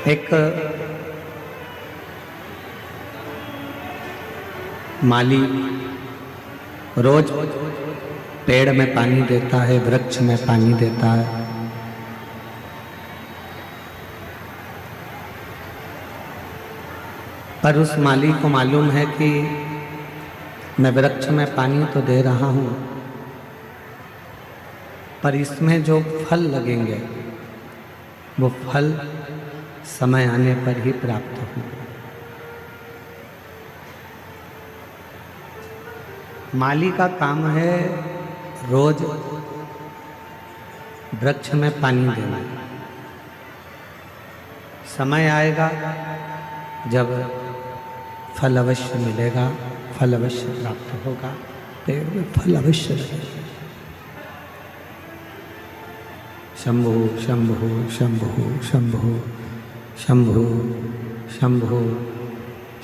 एक माली रोज पेड़ में पानी देता है, वृक्ष में पानी देता है। पर उस माली को मालूम है कि मैं वृक्ष में पानी तो दे रहा हूं, पर इसमें जो फल लगेंगे वो फल समय आने पर ही प्राप्त होंगे। माली का काम है रोज वृक्ष में पानी देना। समय आएगा जब फल अवश्य मिलेगा, फल अवश्य प्राप्त होगा, पेड़ में फल अवश्य लगेगा। शंभु शंभु शंभु शंभु शंभु शंभु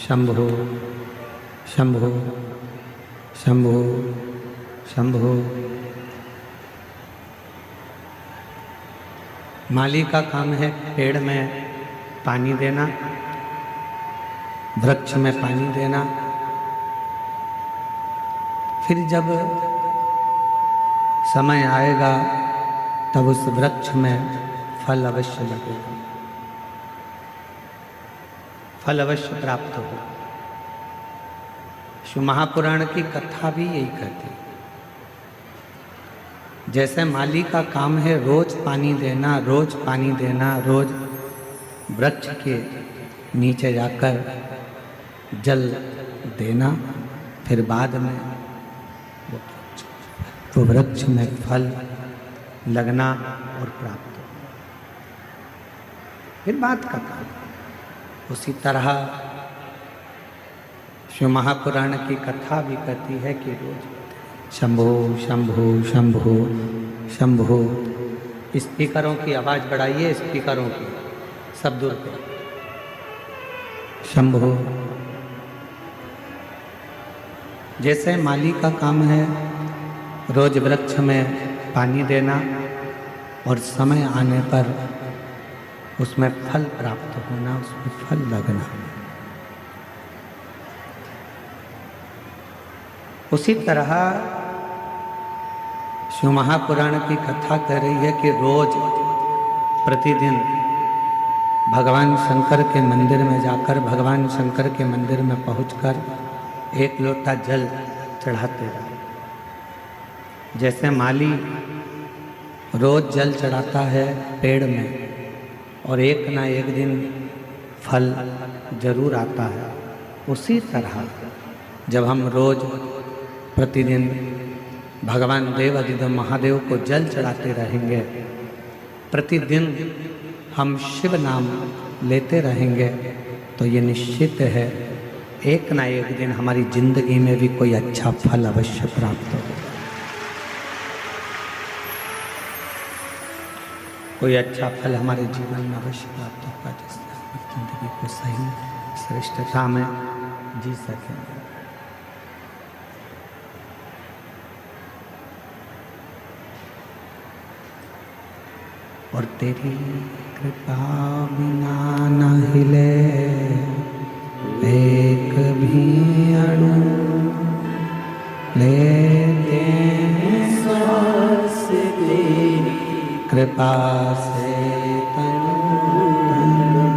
शंभु शंभु शंभु शंभु। माली का काम है पेड़ में पानी देना, वृक्ष में पानी देना। फिर जब समय आएगा तब उस वृक्ष में फल अवश्य लगेगा, फल अवश्य प्राप्त होगा। शिव महापुराण की कथा भी यही कहती है। जैसे माली का काम है रोज पानी देना, रोज पानी देना, रोज वृक्ष के नीचे जाकर जल देना, फिर बाद में वो वृक्ष में फल लगना और प्राप्त हो, फिर बात का काम। उसी तरह शिव महापुराण की कथा भी कहती है कि रोज शंभु शंभु शंभु शंभु। स्पीकरों की आवाज़ बढ़ाइए, स्पीकरों की सब दूर पे। शंभु। जैसे माली का काम है रोज वृक्ष में पानी देना और समय आने पर उसमें फल प्राप्त होना, उसमें फल लगना, उसी तरह शिव महापुराण की कथा कह रही है कि रोज प्रतिदिन भगवान शंकर के मंदिर में जाकर, भगवान शंकर के मंदिर में पहुंचकर एक लोटा जल चढ़ाते रहे। जैसे माली रोज जल चढ़ाता है पेड़ में और एक ना एक दिन फल जरूर आता है, उसी तरह जब हम रोज प्रतिदिन भगवान देव अधिदेव महादेव को जल चढ़ाते रहेंगे, प्रतिदिन हम शिव नाम लेते रहेंगे, तो ये निश्चित है एक ना एक दिन हमारी जिंदगी में भी कोई अच्छा फल अवश्य प्राप्त होगा, कोई अच्छा फल हमारे जीवन में अवश्य प्राप्त होगा, जिससे हम जिंदगी को सही श्रेष्ठता में जी सकेंगे। और तेरी कृपा बिना न हिले एक भी अणु, लेते हैं श्वास तेरी कृपा से तनु तनु।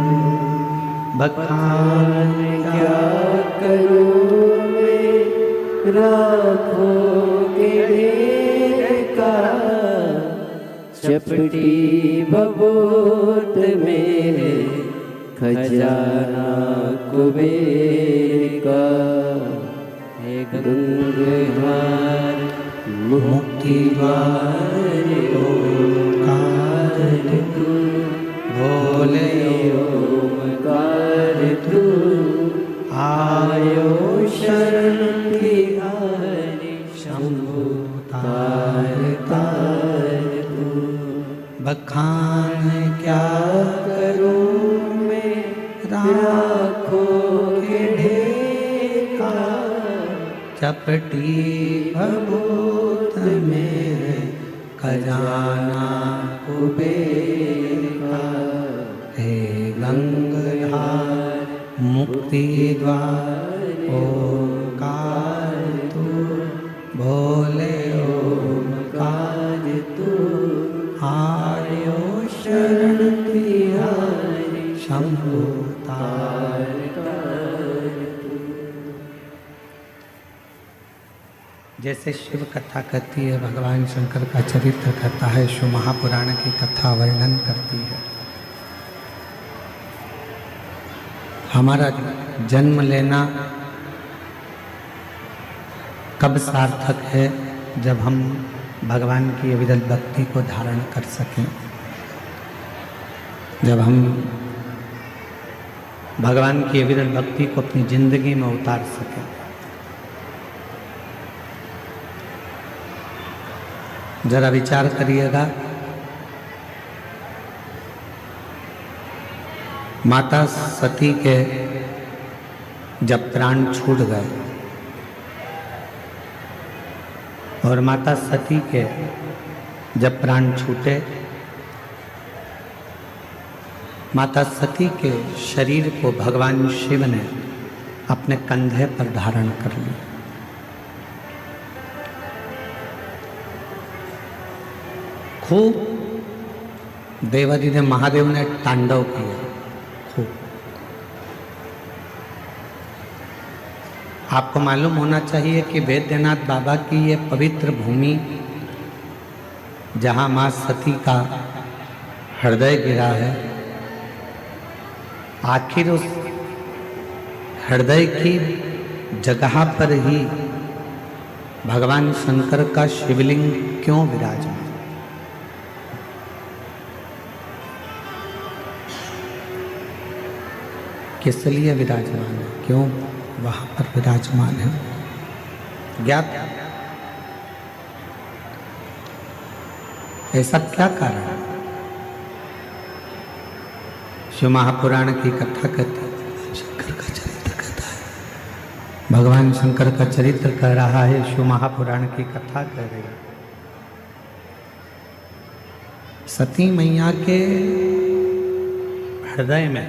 बखान क्या करूं मैं राखों के ढेर का, चपटी भभूत मेरे खजाना कुबेर का। हे गंगहार मुक्ति द्वार ओंकार तू, भोले ओंकार तू, आयो शरण बिहारी शंभु तार तार। बखान क्या करूं मैं राखों के ढेर का, चपटी भभूत मेरे खजाना कुबेर का। हे गंगा मुक्ति द्वार ओंकार तू, भोले ओंकार तू, आर्यो शरण तिहारी, शंभु तार जैसे शिव कथा कहती है, भगवान शंकर का चरित्र कहता है, शिव महापुराण की कथा वर्णन करती है। हमारा जन्म लेना कब सार्थक है? जब हम भगवान की अविरल भक्ति को धारण कर सकें, जब हम भगवान की अविरल भक्ति को अपनी जिंदगी में उतार सकें। जरा विचार करिएगा, माता सती के जब प्राण छूट गए और माता सती के जब प्राण छूटे, माता सती के शरीर को भगवान शिव ने अपने कंधे पर धारण कर लिया। खूब देवादि ने, महादेव ने तांडव किया खूब। आपको मालूम होना चाहिए कि वैद्यनाथ बाबा की ये पवित्र भूमि, जहाँ माँ सती का हृदय गिरा है, आखिर उस हृदय की जगह पर ही भगवान शंकर का शिवलिंग क्यों विराजमान? किस लिए विराजमान है? क्यों वहां पर विराजमान है? ज्ञात? ऐसा क्या कारण है? शिव महापुराण की कथा कहती है, शंकर का चरित्र कहता है, भगवान शंकर का चरित्र कह रहा है, शिव महापुराण की कथा कह रही है। सती मैया के हृदय में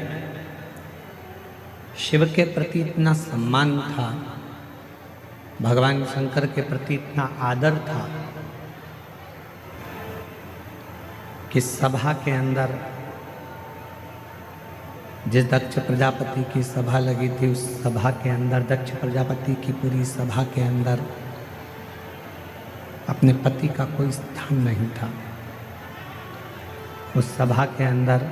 शिव के प्रति इतना सम्मान था, भगवान शंकर के प्रति इतना आदर था कि सभा के अंदर, जिस दक्ष प्रजापति की सभा लगी थी, उस सभा के अंदर, दक्ष प्रजापति की पूरी सभा के अंदर अपने पति का कोई स्थान नहीं था। उस सभा के अंदर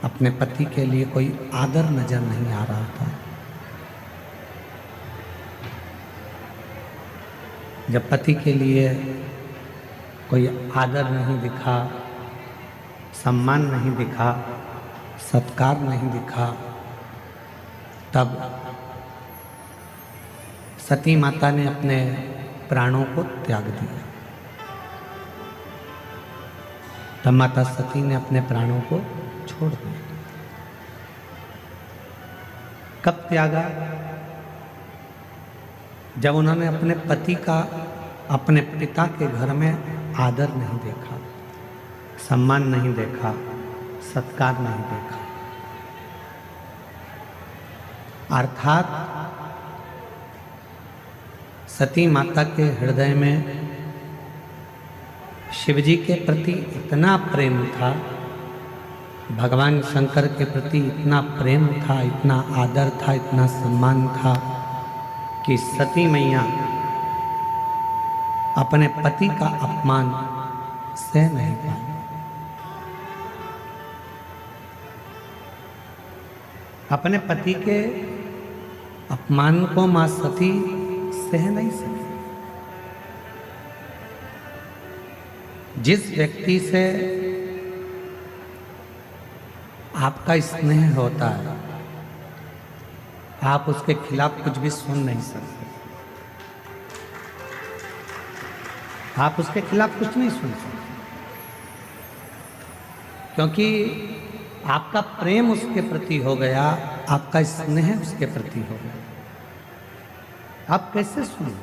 अपने पति के लिए कोई आदर नजर नहीं आ रहा था। जब पति के लिए कोई आदर नहीं दिखा, सम्मान नहीं दिखा, सत्कार नहीं दिखा, तब सती माता ने अपने प्राणों को त्याग दिया। तब माता सती ने अपने प्राणों को छोड़ दिया। कब त्यागा? जब उन्होंने अपने पति का अपने पिता के घर में आदर नहीं देखा, सम्मान नहीं देखा, सत्कार नहीं देखा। अर्थात सती माता के हृदय में शिवजी के प्रति इतना प्रेम था, भगवान शंकर के प्रति इतना प्रेम था, इतना आदर था, इतना सम्मान था कि सती मैया अपने पति का अपमान सह नहीं पाई। अपने पति के अपमान को मां सती सह नहीं सकी। जिस व्यक्ति से आपका स्नेह होता है, आप उसके खिलाफ कुछ भी सुन नहीं सकते। आप उसके खिलाफ कुछ नहीं सुन सकते, क्योंकि आपका प्रेम उसके प्रति हो गया, आपका स्नेह उसके प्रति हो गया। आप कैसे सुनें?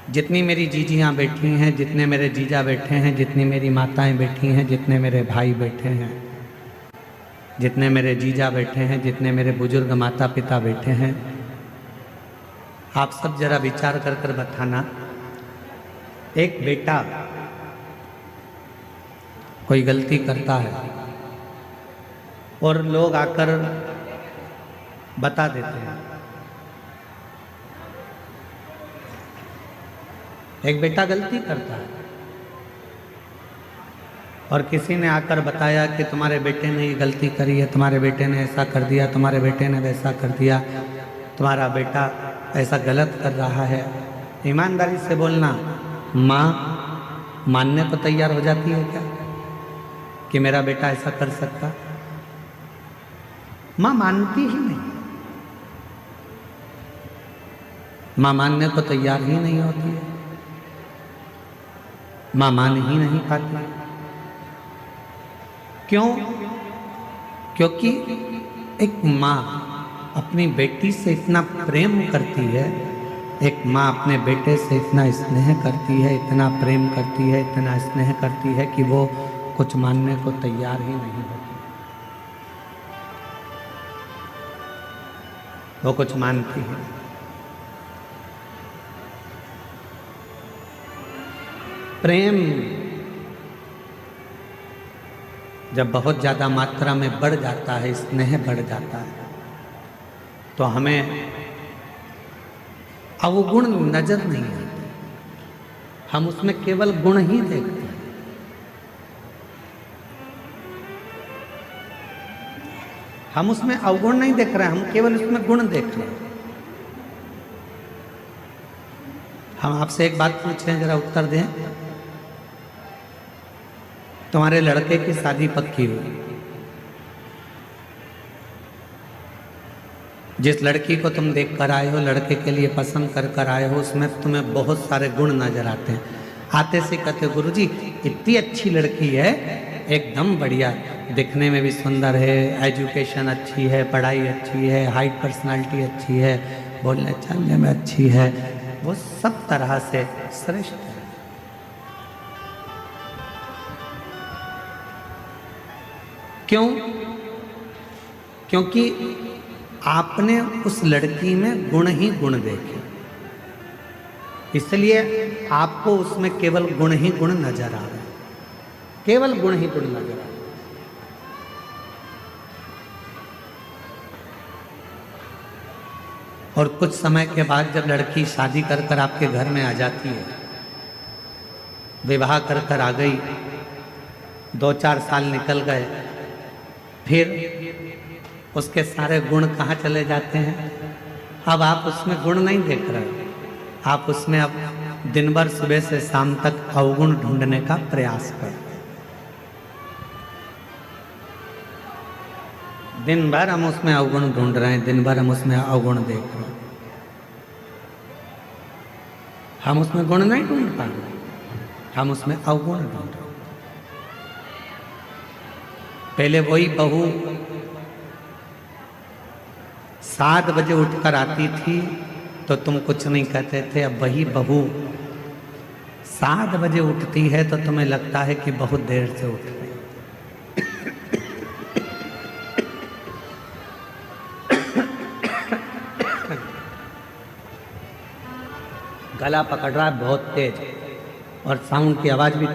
जितनी मेरी जीजियाँ बैठी हैं, जितने मेरे जीजा बैठे हैं, जितनी मेरी माताएं बैठी हैं, जितने मेरे भाई बैठे हैं, जितने मेरे जीजा बैठे हैं, जितने मेरे बुजुर्ग माता पिता बैठे हैं, आप सब जरा विचार कर कर बताना, एक बेटा कोई गलती करता है और लोग आकर बता देते हैं। एक बेटा गलती करता है और किसी ने आकर बताया कि तुम्हारे बेटे ने ये गलती करी है, तुम्हारे बेटे ने ऐसा कर दिया, तुम्हारे बेटे ने वैसा कर दिया, तुम्हारा बेटा ऐसा गलत कर रहा है। ईमानदारी से बोलना, माँ मानने को तैयार हो जाती है क्या कि मेरा बेटा ऐसा कर सकता? माँ मानती ही नहीं, माँ मानने को तैयार ही नहीं होती है, माँ मान ही नहीं पाती। क्यों? क्योंकि एक माँ अपनी बेटी से इतना प्रेम करती है, एक माँ अपने बेटे से इतना स्नेह करती है, इतना प्रेम करती है, इतना स्नेह करती है कि वो कुछ मानने को तैयार ही नहीं होती। वो कुछ मानती है। प्रेम जब बहुत ज़्यादा मात्रा में बढ़ जाता है, स्नेह बढ़ जाता है, तो हमें अवगुण नजर नहीं आते, हम उसमें केवल गुण ही देखते हैं। हम उसमें अवगुण नहीं देख रहे हैं, हम केवल उसमें गुण देख रहे हैं। हम आपसे एक बात पूछें, जरा उत्तर दें। तुम्हारे लड़के की शादी पक्की हुई, जिस लड़की को तुम देख कर आए हो, लड़के के लिए पसंद कर कर आए हो, उसमें तुम्हें बहुत सारे गुण नजर आते हैं। आते से कहते, गुरुजी इतनी अच्छी लड़की है, एकदम बढ़िया, दिखने में भी सुंदर है, एजुकेशन अच्छी है, पढ़ाई अच्छी है, हाइट पर्सनालिटी अच्छी है, बोलने चलने में अच्छी है, वो सब तरह से श्रेष्ठ है। क्यों? क्योंकि आपने उस लड़की में गुण ही गुण देखे, इसलिए आपको उसमें केवल गुण ही गुण नजर आ रहे हैं, केवल गुण ही गुण नजर आ रहे हैं। और कुछ समय के बाद जब लड़की शादी कर कर आपके घर में आ जाती है, विवाह कर कर आ गई, 2-4 साल निकल गए, फिर उसके सारे गुण कहाँ चले जाते हैं? अब आप उसमें गुण नहीं देख रहे, आप उसमें अब दिन भर सुबह से शाम तक अवगुण ढूंढने का प्रयास कर। दिन भर हम उसमें अवगुण ढूंढ रहे हैं, दिन भर हम उसमें अवगुण देख रहे हैं, हम उसमें गुण नहीं ढूंढ पा रहे, हम उसमें अवगुण ढूंढ रहे। पहले वही बहू 7 बजे उठकर आती थी तो तुम कुछ नहीं कहते थे, अब वही बहू 7 बजे उठती है तो तुम्हें लगता है कि बहुत देर से उठ रही। गला पकड़ रहा है बहुत तेज, और साउंड की आवाज़ भी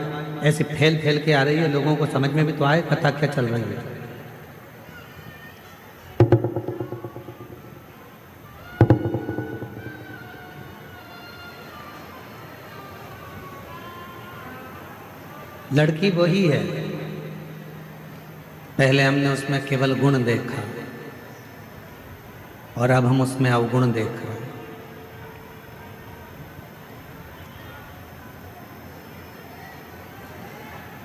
ऐसे फैल फैल के आ रही है, लोगों को समझ में भी तो आए कथा क्या चल रही है। लड़की वही है, पहले हमने उसमें केवल गुण देखा और अब हम उसमें अवगुण देख रहे हैं।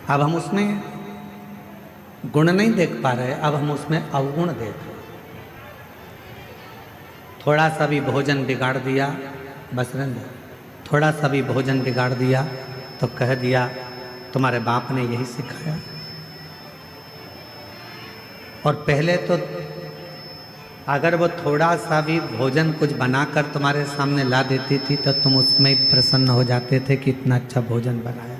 अब हम उसमें गुण नहीं देख पा रहे, अब हम उसमें अवगुण देख रहे। थोड़ा सा भी भोजन बिगाड़ दिया, बस रहने, थोड़ा सा भी भोजन बिगाड़ दिया तो कह दिया तुम्हारे बाप ने यही सिखाया। और पहले तो अगर वो थोड़ा सा भी भोजन कुछ बनाकर तुम्हारे सामने ला देती थी तो तुम उसमें ही प्रसन्न हो जाते थे कि इतना अच्छा भोजन बनाया,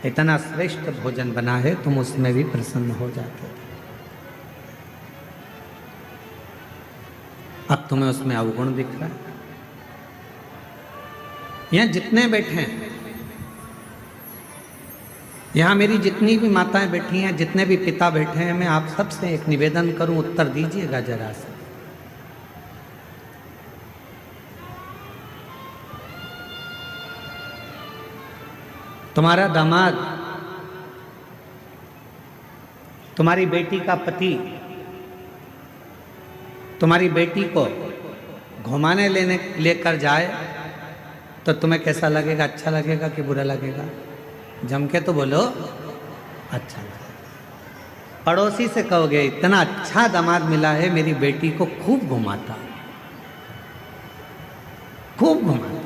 इतना श्रेष्ठ भोजन बना है, तुम उसमें भी प्रसन्न हो जाते थे। अब तुम्हें उसमें अवगुण दिख रहा है। यहां जितने बैठे हैं, यहां मेरी जितनी भी माताएं बैठी हैं, जितने भी पिता बैठे हैं, मैं आप सबसे एक निवेदन करूं, उत्तर दीजिएगा जरा से। तुम्हारा दामाद, तुम्हारी बेटी का पति तुम्हारी बेटी को घुमाने लेकर जाए तो तुम्हें कैसा लगेगा? अच्छा लगेगा कि बुरा लगेगा? जम के तो बोलो, अच्छा लगेगा। पड़ोसी से कहोगे इतना अच्छा दामाद मिला है, मेरी बेटी को खूब घुमाता, खूब घुमाता।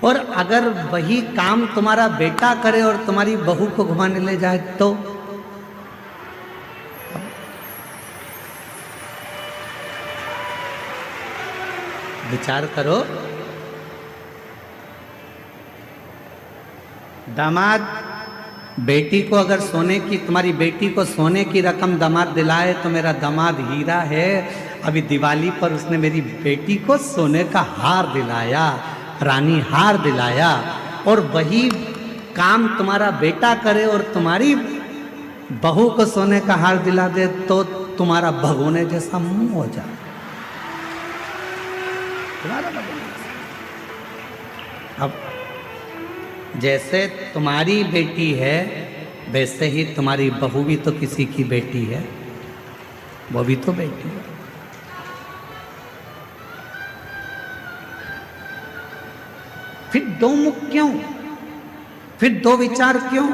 और अगर वही काम तुम्हारा बेटा करे और तुम्हारी बहू को घुमाने ले जाए तो विचार करो। दामाद बेटी को अगर सोने की, तुम्हारी बेटी को सोने की रकम दामाद दिलाए तो मेरा दामाद हीरा है। अभी दिवाली पर उसने मेरी बेटी को सोने का हार दिलाया, रानी हार दिलाया। और वही काम तुम्हारा बेटा करे और तुम्हारी बहू को सोने का हार दिला दे तो तुम्हारा भगोने जैसा मुंह हो जाए, तुम्हारा भगोने जैसा। अब जैसे तुम्हारी बेटी है वैसे ही तुम्हारी बहू भी तो किसी की बेटी है, वो भी तो बेटी है। फिर दो मुख क्यों? फिर दो विचार क्यों?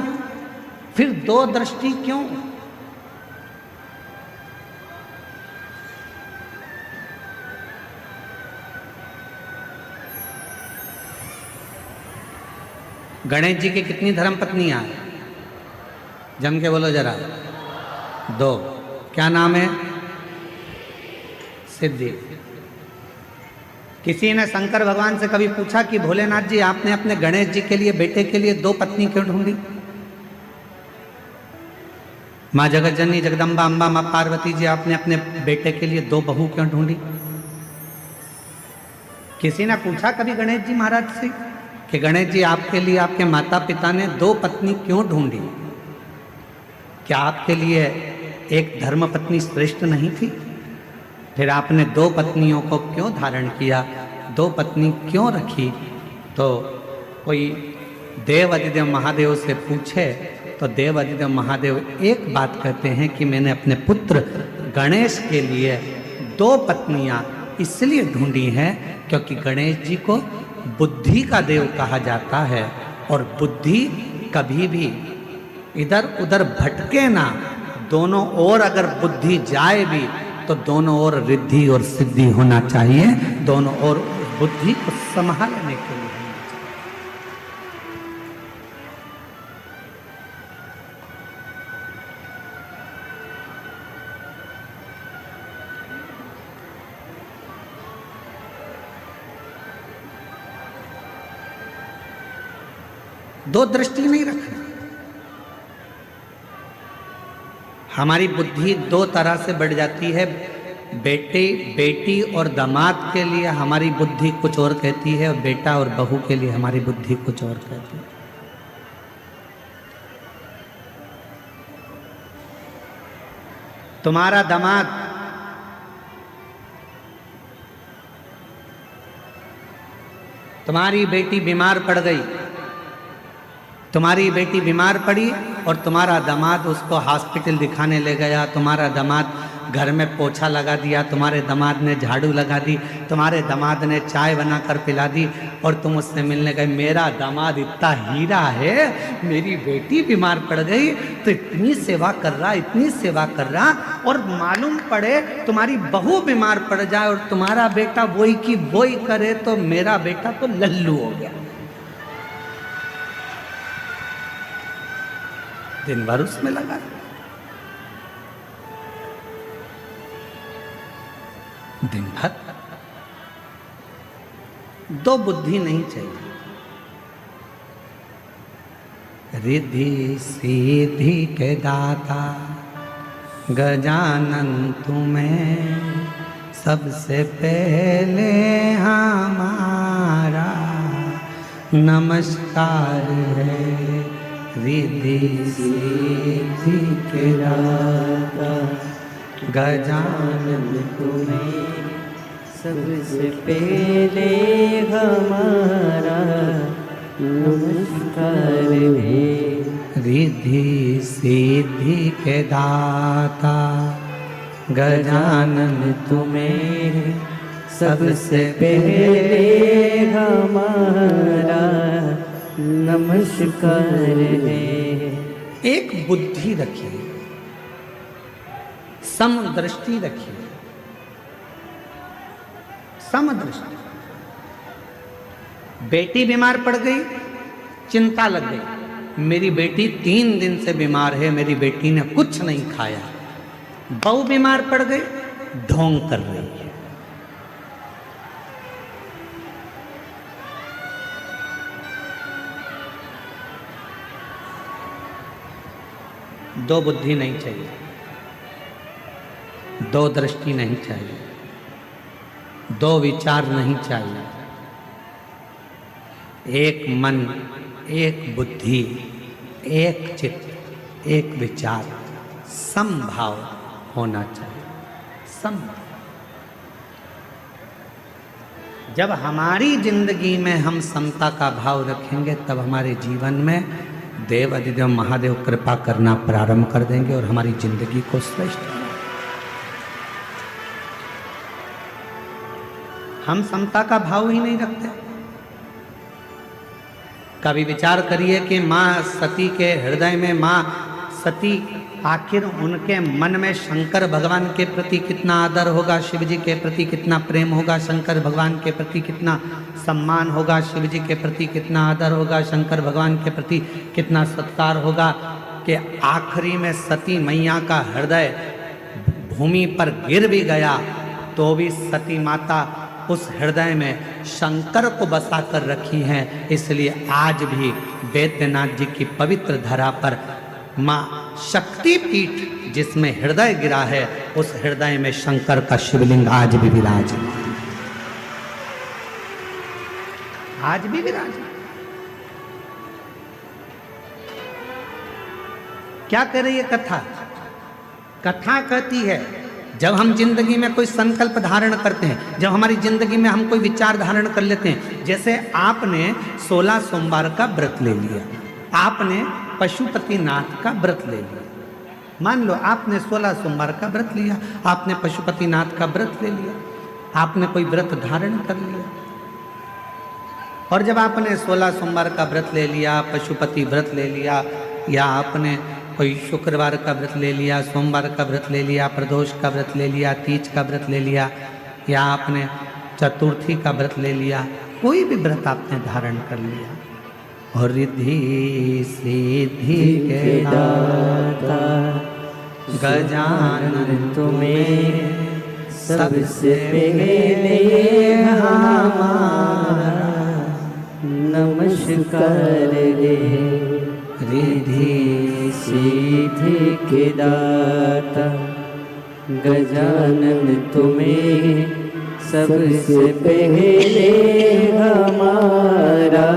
फिर दो दृष्टि क्यों? गणेश जी की कितनी धर्म पत्नियां हैं? जम के बोलो जरा। दो। क्या नाम है? सिद्धि। किसी ने शंकर भगवान से कभी पूछा कि भोलेनाथ जी आपने अपने गणेश जी के लिए, बेटे के लिए दो पत्नी क्यों ढूंढी? माँ जगतजननी जगदम्बा अम्बा माँ पार्वती जी आपने अपने बेटे के लिए दो बहू क्यों ढूंढी? किसी ने पूछा कभी गणेश जी महाराज से कि गणेश जी आपके लिए आपके माता पिता ने दो पत्नी क्यों ढूंढी? क्या आपके लिए एक धर्म पत्नी श्रेष्ठ नहीं थी? फिर आपने दो पत्नियों को क्यों धारण किया, दो पत्नी क्यों रखी? तो कोई देव अधिदेव महादेव से पूछे तो देव अधिदेव महादेव एक बात कहते हैं कि मैंने अपने पुत्र गणेश के लिए दो पत्नियां इसलिए ढूंढी हैं क्योंकि गणेश जी को बुद्धि का देव कहा जाता है और बुद्धि कभी भी इधर उधर भटके ना। दोनों ओर अगर बुद्धि जाए भी तो दोनों ओर रिद्धि और सिद्धि होना चाहिए, दोनों ओर बुद्धि को संभालने के लिए होना चाहिए। दो दृष्टि नहीं रखना। हमारी बुद्धि दो तरह से बढ़ जाती है। बेटी और दामाद के लिए हमारी बुद्धि कुछ और कहती है और बेटा और बहू के लिए हमारी बुद्धि कुछ और कहती है। तुम्हारा दामाद तुम्हारी बेटी बीमार पड़ गई, तुम्हारी बेटी बीमार पड़ी और तुम्हारा दामाद उसको हॉस्पिटल दिखाने ले गया। तुम्हारा दामाद घर में पोछा लगा दिया, तुम्हारे दामाद ने झाड़ू लगा दी, तुम्हारे दामाद ने चाय बनाकर पिला दी और तुम उससे मिलने गए। मेरा दामाद इतना हीरा है, मेरी बेटी बीमार पड़ गई तो इतनी सेवा कर रहा, इतनी सेवा कर रहा, और मालूम पड़े तुम्हारी बहू बीमार पड़ जाए और तुम्हारा बेटा वही की वही करे तो मेरा बेटा तो लल्लू हो गया, दिन भर उसमें लगा। दिन भर। दो बुद्धि नहीं चाहिए। रिद्धि सिद्धि के दाता गजानन तुम्हें सबसे पहले हमारा नमस्कार है। रिद्धि सिद्धि के दाता गजानन तुम्हें सबसे पहले हमारा नमस्कार है। रिद्धि सिद्धि के दाता गजानन तुम्हें सबसे पहले हमारा नमस्कार है। एक बुद्धि रखिए, समदृष्टि रखिए, समदृष्टि। बेटी बीमार पड़ गई, चिंता लग गई, मेरी बेटी 3 दिन से बीमार है, मेरी बेटी ने कुछ नहीं खाया। बहू बीमार पड़ गई, ढोंग कर रही है। दो बुद्धि नहीं चाहिए, दो दृष्टि नहीं चाहिए, दो विचार नहीं चाहिए। एक मन, एक बुद्धि, एक चित्त, एक विचार, समभाव होना चाहिए। समभाव। जब हमारी जिंदगी में हम समता का भाव रखेंगे, तब हमारे जीवन में देव अधिदेव महादेव कृपा करना प्रारंभ कर देंगे और हमारी जिंदगी को श्रेष्ठ। हम समता का भाव ही नहीं रखते। कभी विचार करिए कि माँ सती के हृदय में, माँ सती आखिर उनके मन में शंकर भगवान के प्रति कितना आदर होगा, शिव जी के प्रति कितना प्रेम होगा, शंकर भगवान के प्रति कितना सम्मान होगा, शिव जी के प्रति कितना आदर होगा, शंकर भगवान के प्रति कितना सत्कार होगा, कि आखिरी में सती मैया का हृदय भूमि पर गिर भी गया तो भी सती माता उस हृदय में शंकर को बसा कर रखी हैं। इसलिए आज भी बैद्यनाथ जी की पवित्र धरा पर माँ शक्तिपीठ जिसमें हृदय गिरा है, उस हृदय में शंकर का शिवलिंग आज भी विराजमान, आज भी विराजमान। क्या कह रही है कथा? कथा कहती है जब हम जिंदगी में कोई संकल्प धारण करते हैं, जब हमारी जिंदगी में हम कोई विचार धारण कर लेते हैं, जैसे आपने 16 सोमवार का व्रत ले लिया, आपने पशुपतिनाथ का व्रत ले लिया। मान लो आपने 16 सोमवार का व्रत लिया, आपने पशुपतिनाथ का व्रत ले लिया, आपने कोई व्रत धारण कर लिया। और जब आपने 16 सोमवार का व्रत ले लिया, पशुपति व्रत ले लिया, या आपने कोई शुक्रवार का व्रत ले लिया, सोमवार का व्रत ले लिया, प्रदोष का व्रत ले लिया, तीज का व्रत ले लिया, या आपने चतुर्थी का व्रत ले लिया, कोई भी व्रत आपने धारण कर लिया, और रिद्धि सिद्धि के दाता गजानन तुम्हें सबसे पहले हमारा नमस्कार है। रिद्धि सिद्धि के दाता गजानन तुम्हें सबसे पहले हमारा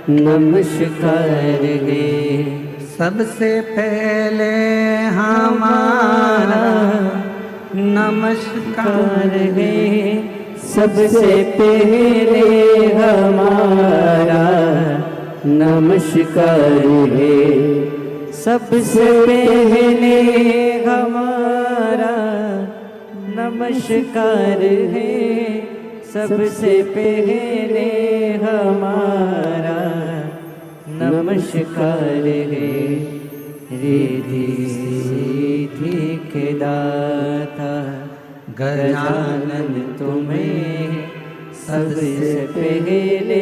नमस्कार है। सबसे पहले हमारा नमस्कार है। सबसे पहले हमारा नमस्कार है। सबसे पहले हमारा नमस्कार है। सबसे पहले हमारा नमस्कार है। रिद्धि सिद्धि के दाता गजानन तुम्हें सबसे पहले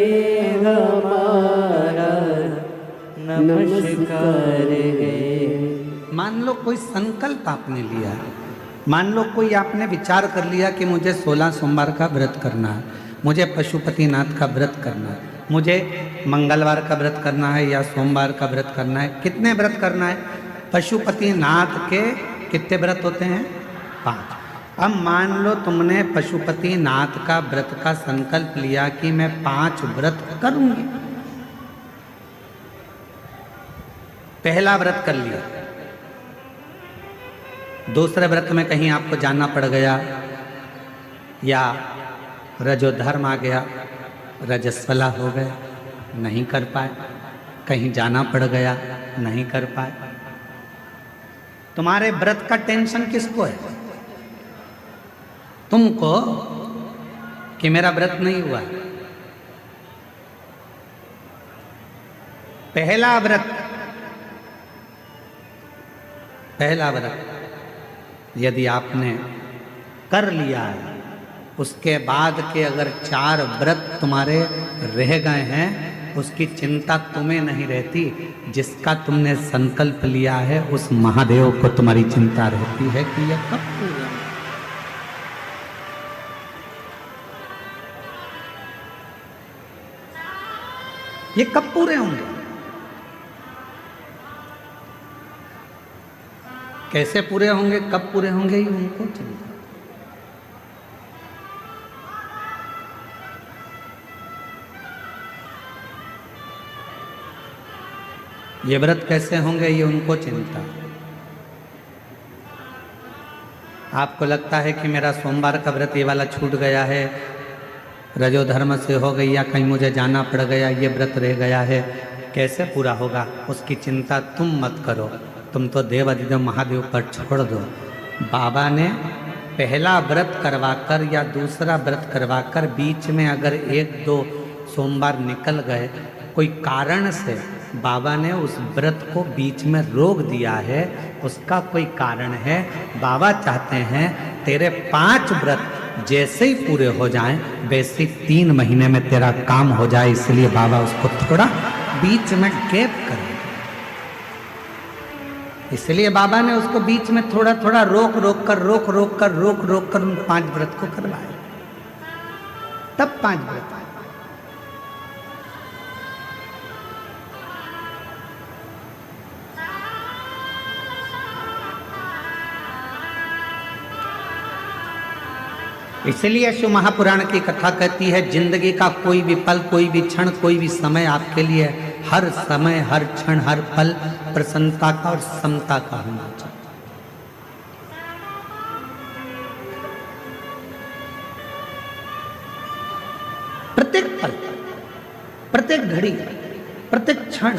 हमारा नमस्कार है। मान लो कोई संकल्प आपने लिया, मान लो कोई आपने विचार कर लिया कि मुझे 16 सोमवार का व्रत करना है, मुझे पशुपतिनाथ का व्रत करना है, मुझे मंगलवार का व्रत करना है या सोमवार का व्रत करना है। कितने व्रत करना है? पशुपतिनाथ के कितने व्रत होते हैं? 5। अब मान लो तुमने पशुपतिनाथ का व्रत का संकल्प लिया कि मैं 5 व्रत करूंगी। पहला व्रत कर लिया, दूसरे व्रत में कहीं आपको जाना पड़ गया या रजोधर्म आ गया, रजस्वला हो गए, नहीं कर पाए, कहीं जाना पड़ गया, नहीं कर पाए। तुम्हारे व्रत का टेंशन किसको है? तुमको कि मेरा व्रत नहीं हुआ। पहला व्रत यदि आपने कर लिया है, उसके बाद के अगर 4 व्रत तुम्हारे रह गए हैं, उसकी चिंता तुम्हें नहीं रहती। जिसका तुमने संकल्प लिया है उस महादेव को तुम्हारी चिंता रहती है कि यह कब पूरा। ये कब पूरे होंगे? कैसे पूरे होंगे, कब पूरे होंगे, ये उनको चिंता। ये व्रत कैसे होंगे, ये उनको चिंता। आपको लगता है कि मेरा सोमवार का व्रत ये वाला छूट गया है, रजोधर्म से हो गई, या कहीं मुझे जाना पड़ गया, ये व्रत रह गया है, कैसे पूरा होगा, उसकी चिंता तुम मत करो। तुम तो देव अधिदेव महादेव पर छोड़ दो। बाबा ने पहला व्रत करवाकर या दूसरा व्रत करवाकर बीच में अगर 1-2 सोमवार निकल गए, कोई कारण से बाबा ने उस व्रत को बीच में रोक दिया है, उसका कोई कारण है। बाबा चाहते हैं तेरे 5 व्रत जैसे ही पूरे हो जाएं, वैसे 3 महीने में तेरा काम हो जाए, इसलिए बाबा उसको थोड़ा बीच में गैप करे। इसलिए बाबा ने उसको बीच में थोड़ा थोड़ा रोक रोक कर उन 5 व्रत को करवाए, तब 5 व्रत आए। इसलिए शिव महापुराण की कथा कहती है, जिंदगी का कोई भी पल, कोई भी क्षण, कोई भी समय आपके लिए हर समय, हर क्षण, हर पल प्रसन्नता का और समता का होना चाहिए। प्रत्येक पल, प्रत्येक घड़ी, प्रत्येक क्षण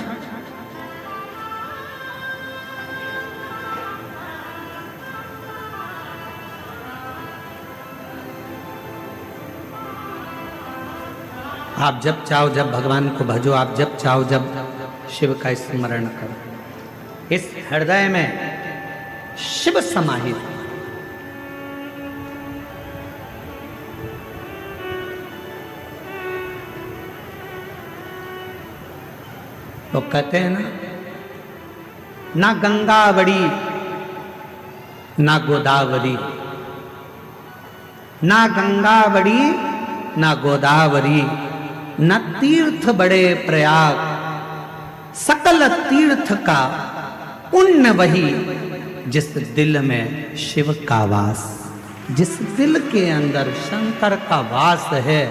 आप जब चाहो जब भगवान को भजो, आप जब चाहो जब शिव का स्मरण करो। इस हृदय में शिव समाहित। तो कहते हैं ना गंगा बड़ी ना गोदावरी, ना गंगा बड़ी ना गोदावरी, न तीर्थ बड़े प्रयाग, सकल तीर्थ का पुण्य वही, जिस दिल में शिव का वास। जिस दिल के अंदर शंकर का वास है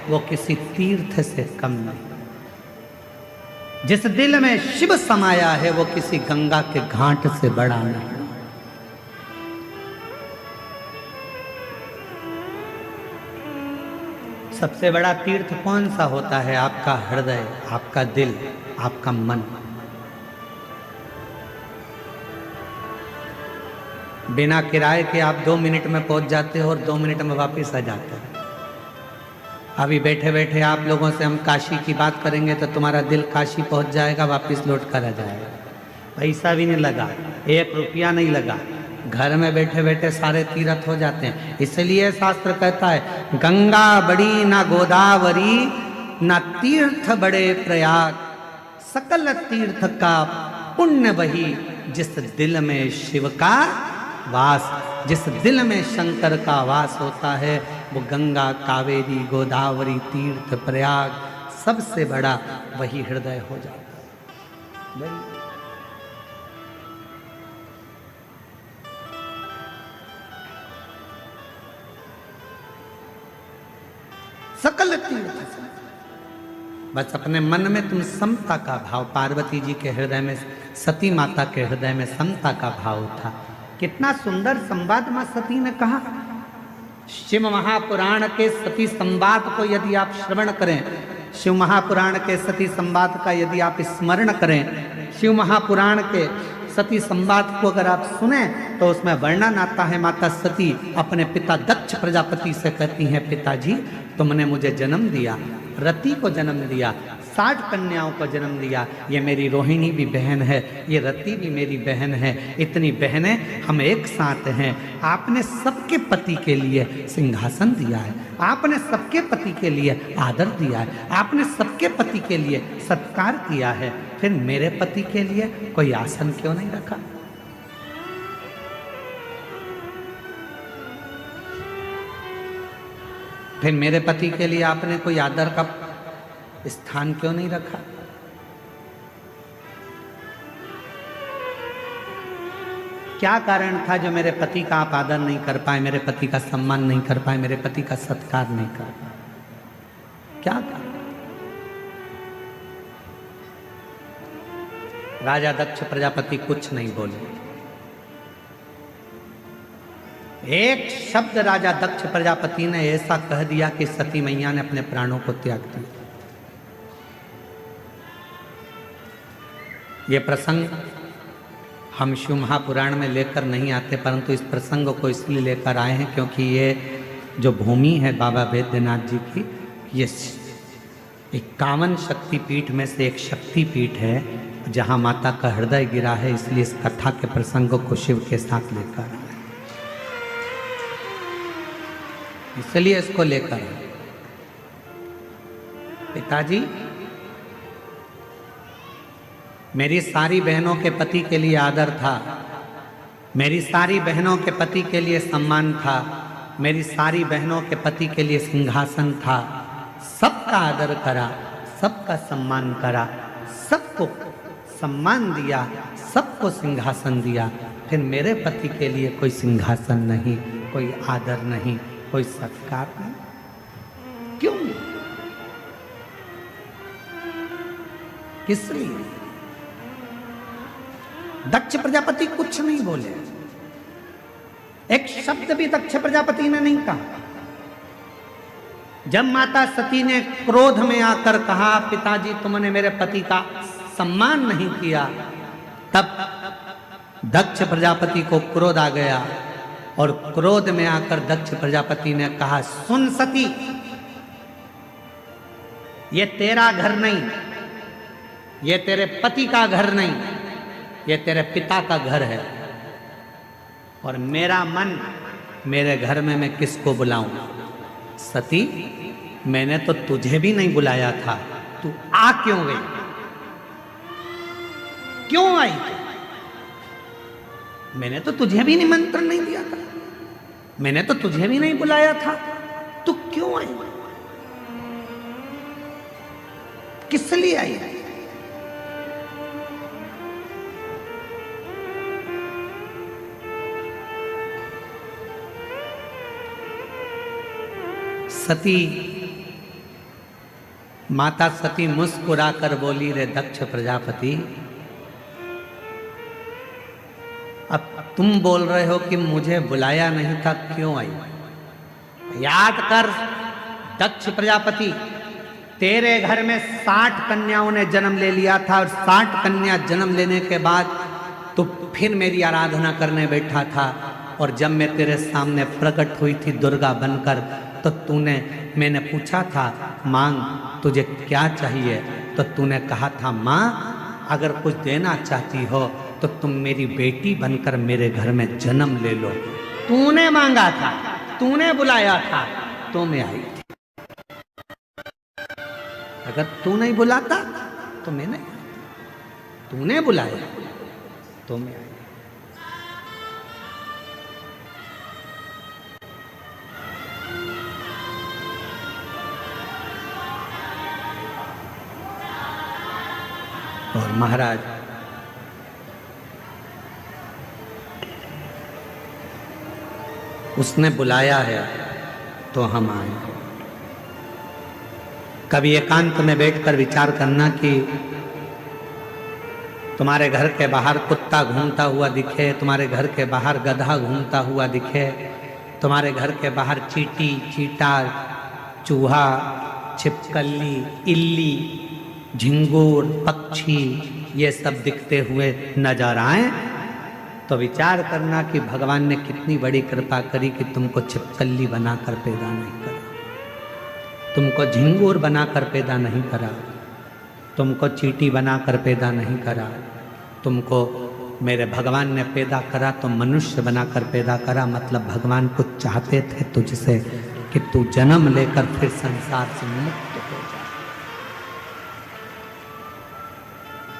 वो किसी तीर्थ से कम नहीं। जिस दिल में शिव समाया है वो किसी गंगा के घाट से बड़ा नहीं। सबसे बड़ा तीर्थ कौन सा होता है? आपका हृदय, आपका दिल, आपका मन। बिना किराए के आप 2 मिनट में पहुंच जाते हो और 2 मिनट में वापस आ जाते हो। अभी बैठे बैठे आप लोगों से हम काशी की बात करेंगे तो तुम्हारा दिल काशी पहुंच जाएगा, वापस लौट कर आ जाएगा। पैसा भी नहीं लगा, 1 रुपया नहीं लगा, घर में बैठे बैठे सारे तीर्थ हो जाते हैं। इसलिए शास्त्र कहता है, गंगा बड़ी ना गोदावरी, ना तीर्थ बड़े प्रयाग, सकल तीर्थ का पुण्य वही, जिस दिल में शिव का वास। जिस दिल में शंकर का वास होता है वो गंगा, कावेरी, गोदावरी, तीर्थ, प्रयाग सबसे बड़ा वही हृदय हो जाता है। सकल तीर्थ से बस अपने मन में तुम समता का भाव, पार्वती जी के हृदय में, सती माता के हृदय में समता का भाव था। कितना सुंदर संवाद मां सती ने कहा। शिव महापुराण के सती संवाद को यदि आप श्रवण करें, शिव महापुराण के सती संवाद का यदि आप स्मरण करें, शिव महापुराण के सती संवाद को अगर आप सुने तो उसमें वर्णन आता है, माता सती अपने पिता दक्ष प्रजापति से कहती हैं, पिताजी तुमने मुझे जन्म दिया, रति को जन्म दिया, 60 कन्याओं को जन्म दिया, ये मेरी रोहिणी भी बहन है, ये रति भी मेरी बहन है, इतनी बहनें हम एक साथ हैं। आपने सबके पति के लिए सिंहासन दिया है, आपने सबके पति के लिए आदर दिया है, आपने सबके पति के लिए सत्कार किया है, फिर मेरे पति के लिए कोई आसन क्यों नहीं रखा? फिर मेरे पति के लिए आपने कोई आदर का स्थान क्यों नहीं रखा? क्या कारण था जो मेरे पति का आप आदर नहीं कर पाए, मेरे पति का सम्मान नहीं कर पाए, मेरे पति का सत्कार नहीं कर पाए? क्या कारण? राजा दक्ष प्रजापति कुछ नहीं बोले। एक शब्द राजा दक्ष प्रजापति ने ऐसा कह दिया कि सती मैया ने अपने प्राणों को त्याग दिया। ये प्रसंग हम शिव महापुराण में लेकर नहीं आते, परंतु इस प्रसंग को इसलिए लेकर आए हैं क्योंकि ये जो भूमि है बाबा वैद्यनाथ जी की, ये 51 शक्तिपीठ में से एक शक्तिपीठ है जहाँ माता का हृदय गिरा है, इसलिए इस कथा के प्रसंग को शिव के साथ लेकर आए, इसलिए इसको लेकर आए। पिताजी मेरी सारी बहनों के पति के लिए आदर था, मेरी सारी बहनों के पति के लिए सम्मान था, मेरी सारी बहनों के पति के लिए सिंहासन था, सबका आदर करा, सबका सम्मान करा, सबको सम्मान दिया, सबको सिंहासन दिया, फिर मेरे पति के लिए कोई सिंहासन नहीं, कोई आदर नहीं, कोई सत्कार नहीं, क्यों? किस लिए? दक्ष प्रजापति कुछ नहीं बोले, एक शब्द भी दक्ष प्रजापति ने नहीं कहा। जब माता सती ने क्रोध में आकर कहा, पिताजी तुमने मेरे पति का सम्मान नहीं किया, तब दक्ष प्रजापति को क्रोध आ गया और क्रोध में आकर दक्ष प्रजापति ने कहा, सुन सती, ये तेरा घर नहीं, ये तेरे पति का घर नहीं, ये तेरे पिता का घर है, और मेरा मन, मेरे घर में मैं किसको बुलाऊं? सती मैंने तो तुझे भी नहीं बुलाया था, तू आ क्यों गई? क्यों आई? मैंने तो तुझे भी निमंत्रण नहीं दिया था, मैंने तो तुझे भी नहीं बुलाया था, तू क्यों आई? किस लिए आई? सती, माता सती मुस्कुराकर बोली, रे दक्ष प्रजापति, अब तुम बोल रहे हो कि मुझे बुलाया नहीं था, क्यों आई? याद कर दक्ष प्रजापति, तेरे घर में 60 कन्याओं ने जन्म ले लिया था, और 60 कन्या जन्म लेने के बाद तो फिर मेरी आराधना करने बैठा था, और जब मैं तेरे सामने प्रकट हुई थी दुर्गा बनकर, तो मैंने पूछा था, मांग तुझे क्या चाहिए? तो तूने कहा था, माँ अगर कुछ देना चाहती हो तो तुम मेरी बेटी बनकर मेरे घर में जन्म ले लो। तूने मांगा था, तूने बुलाया था, तो मैं आई थी। अगर तू नहीं बुलाता तो मैं नहीं, तूने बुलाया तो मैं आई। और महाराज उसने बुलाया है तो हम आए। कभी एकांत में बैठकर विचार करना कि तुम्हारे घर के बाहर कुत्ता घूमता हुआ दिखे, तुम्हारे घर के बाहर गधा घूमता हुआ दिखे, तुम्हारे घर के बाहर चींटी, चींटा, चूहा, छिपकली, इल्ली, झिंगूर, पक्षी ये सब दिखते हुए नजर आए तो विचार करना कि भगवान ने कितनी बड़ी कृपा करी कि तुमको छिपकली बनाकर पैदा नहीं करा, तुमको झिंगूर बनाकर पैदा नहीं करा, तुमको चींटी बनाकर पैदा नहीं करा, तुमको मेरे भगवान ने पैदा करा तो मनुष्य बनाकर पैदा करा। मतलब भगवान कुछ चाहते थे तुझसे कि तू जन्म लेकर फिर संसार से मुक्त हो जा।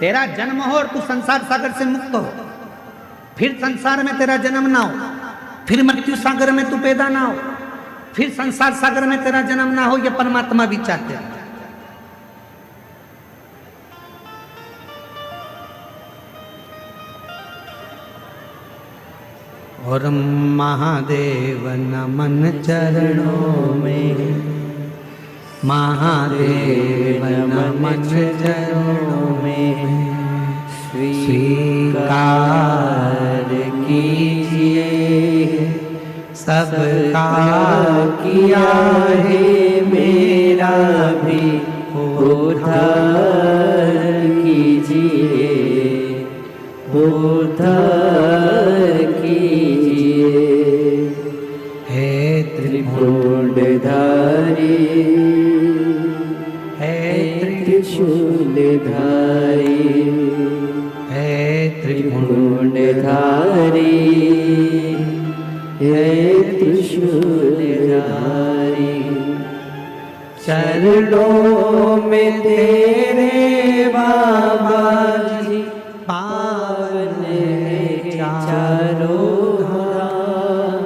तेरा जन्म हो और तू संसार सागर से मुक्त हो, फिर संसार में तेरा जन्म ना हो, फिर मृत्यु सागर में तू पैदा ना हो, फिर संसार सागर में तेरा जन्म ना हो, ये परमात्मा भी चाहते हैं। और महादेव नमन चरणों में, महादेव नमन चरणों में स्वीकार कीजिए सबका किया है मेरा भी उद्धार कीजिए, उद्धार कीजिए। हे त्रिपुंडधारी, हे त्रिशूलधारी, हे त्रिपुंडधारी, हे त्रिशूलधारी, चरणों में तेरे बाबा जी पावन है चारों धाम,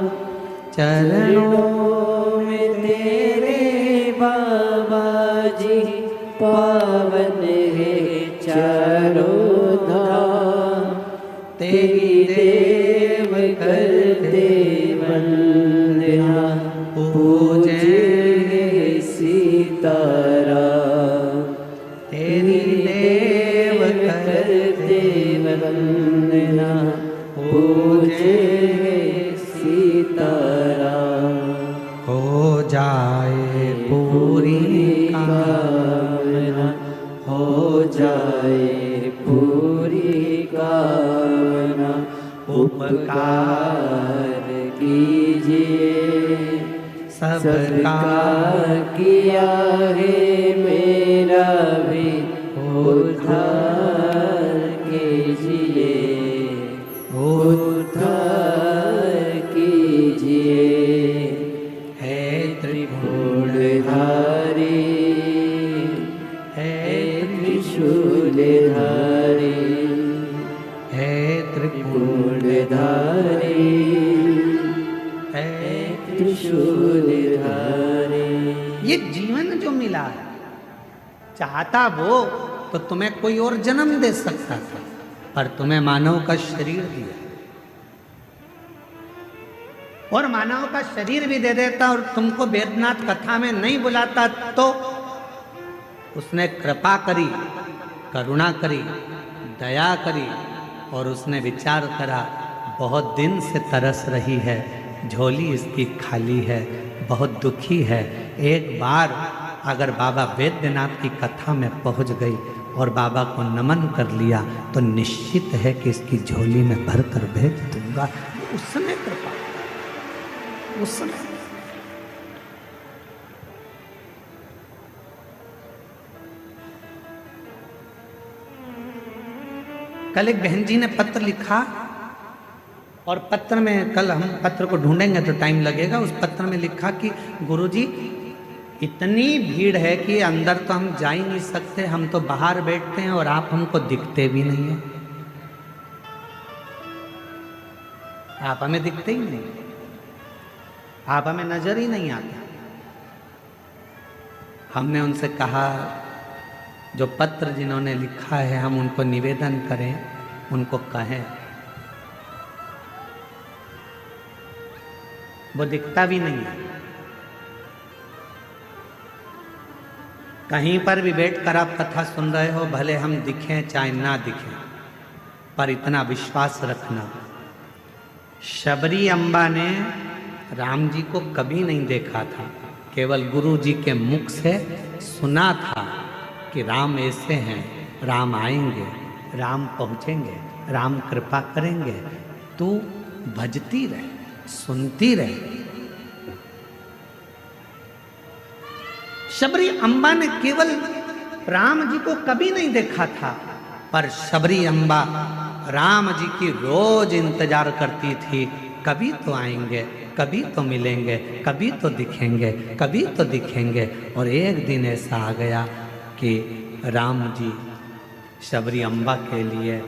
चरणों में तेरे बाबा जी पावन है चारों धाम। तेरी देव करते वंदना पूजे सीताराम, तेरी देव करते वंदना पूजे सीताराम। हो जाए पूरी कामना, हो जाए पूरी कामना, उपकार कीजिए सबका किया है मेरा भी उद्धार कीजिए, उद्धार कीजिए। हे त्रिपुंडधारी, हे त्रिशूलधारी, हे त्रिपुंडधारी, हे त्रिशूलधारी। ये जीवन जो मिला है, चाहता वो तो तुम्हें कोई और जन्म दे सकता था, पर तुम्हें मानव का शरीर दिया, और मानव का शरीर भी दे देता और तुमको वेदनाथ कथा में नहीं बुलाता तो उसने कृपा करी, करुणा करी, दया करी, और उसने विचार करा बहुत दिन से तरस रही है, झोली इसकी खाली है, बहुत दुखी है। एक बार अगर बाबा वैद्यनाथ की कथा में पहुंच गई और बाबा को नमन कर लिया तो निश्चित है कि इसकी झोली में भर कर भेज दूंगा। उसने कृपा, उसने कल एक बहन जी ने पत्र लिखा और पत्र में, कल हम पत्र को ढूंढेंगे तो टाइम लगेगा, उस पत्र में लिखा कि गुरुजी इतनी भीड़ है कि अंदर तो हम जा ही नहीं सकते, हम तो बाहर बैठते हैं और आप हमको दिखते भी नहीं हैं, आप हमें दिखते ही नहीं, आप हमें नजर ही नहीं आते। हमने उनसे कहा जो पत्र जिन्होंने लिखा है हम उनको निवेदन करें, उनको कहें। वो दिखता भी नहीं है। कहीं पर भी बैठकर आप कथा सुन रहे हो, भले हम दिखें चाहे ना दिखें, पर इतना विश्वास रखना, शबरी अम्बा ने राम जी को कभी नहीं देखा था, केवल गुरु जी के मुख से सुना था कि राम ऐसे हैं, राम आएंगे, राम पहुँचेंगे, राम कृपा करेंगे। तू भजती रहे, सुनती रहे। शबरी अम्बा ने केवल राम जी को कभी नहीं देखा था, पर शबरी अम्बा राम जी की रोज इंतजार करती थी, कभी तो आएंगे, कभी तो मिलेंगे, कभी तो दिखेंगे, कभी तो दिखेंगे। और एक दिन ऐसा आ गया कि राम जी शबरी अम्बा के लिए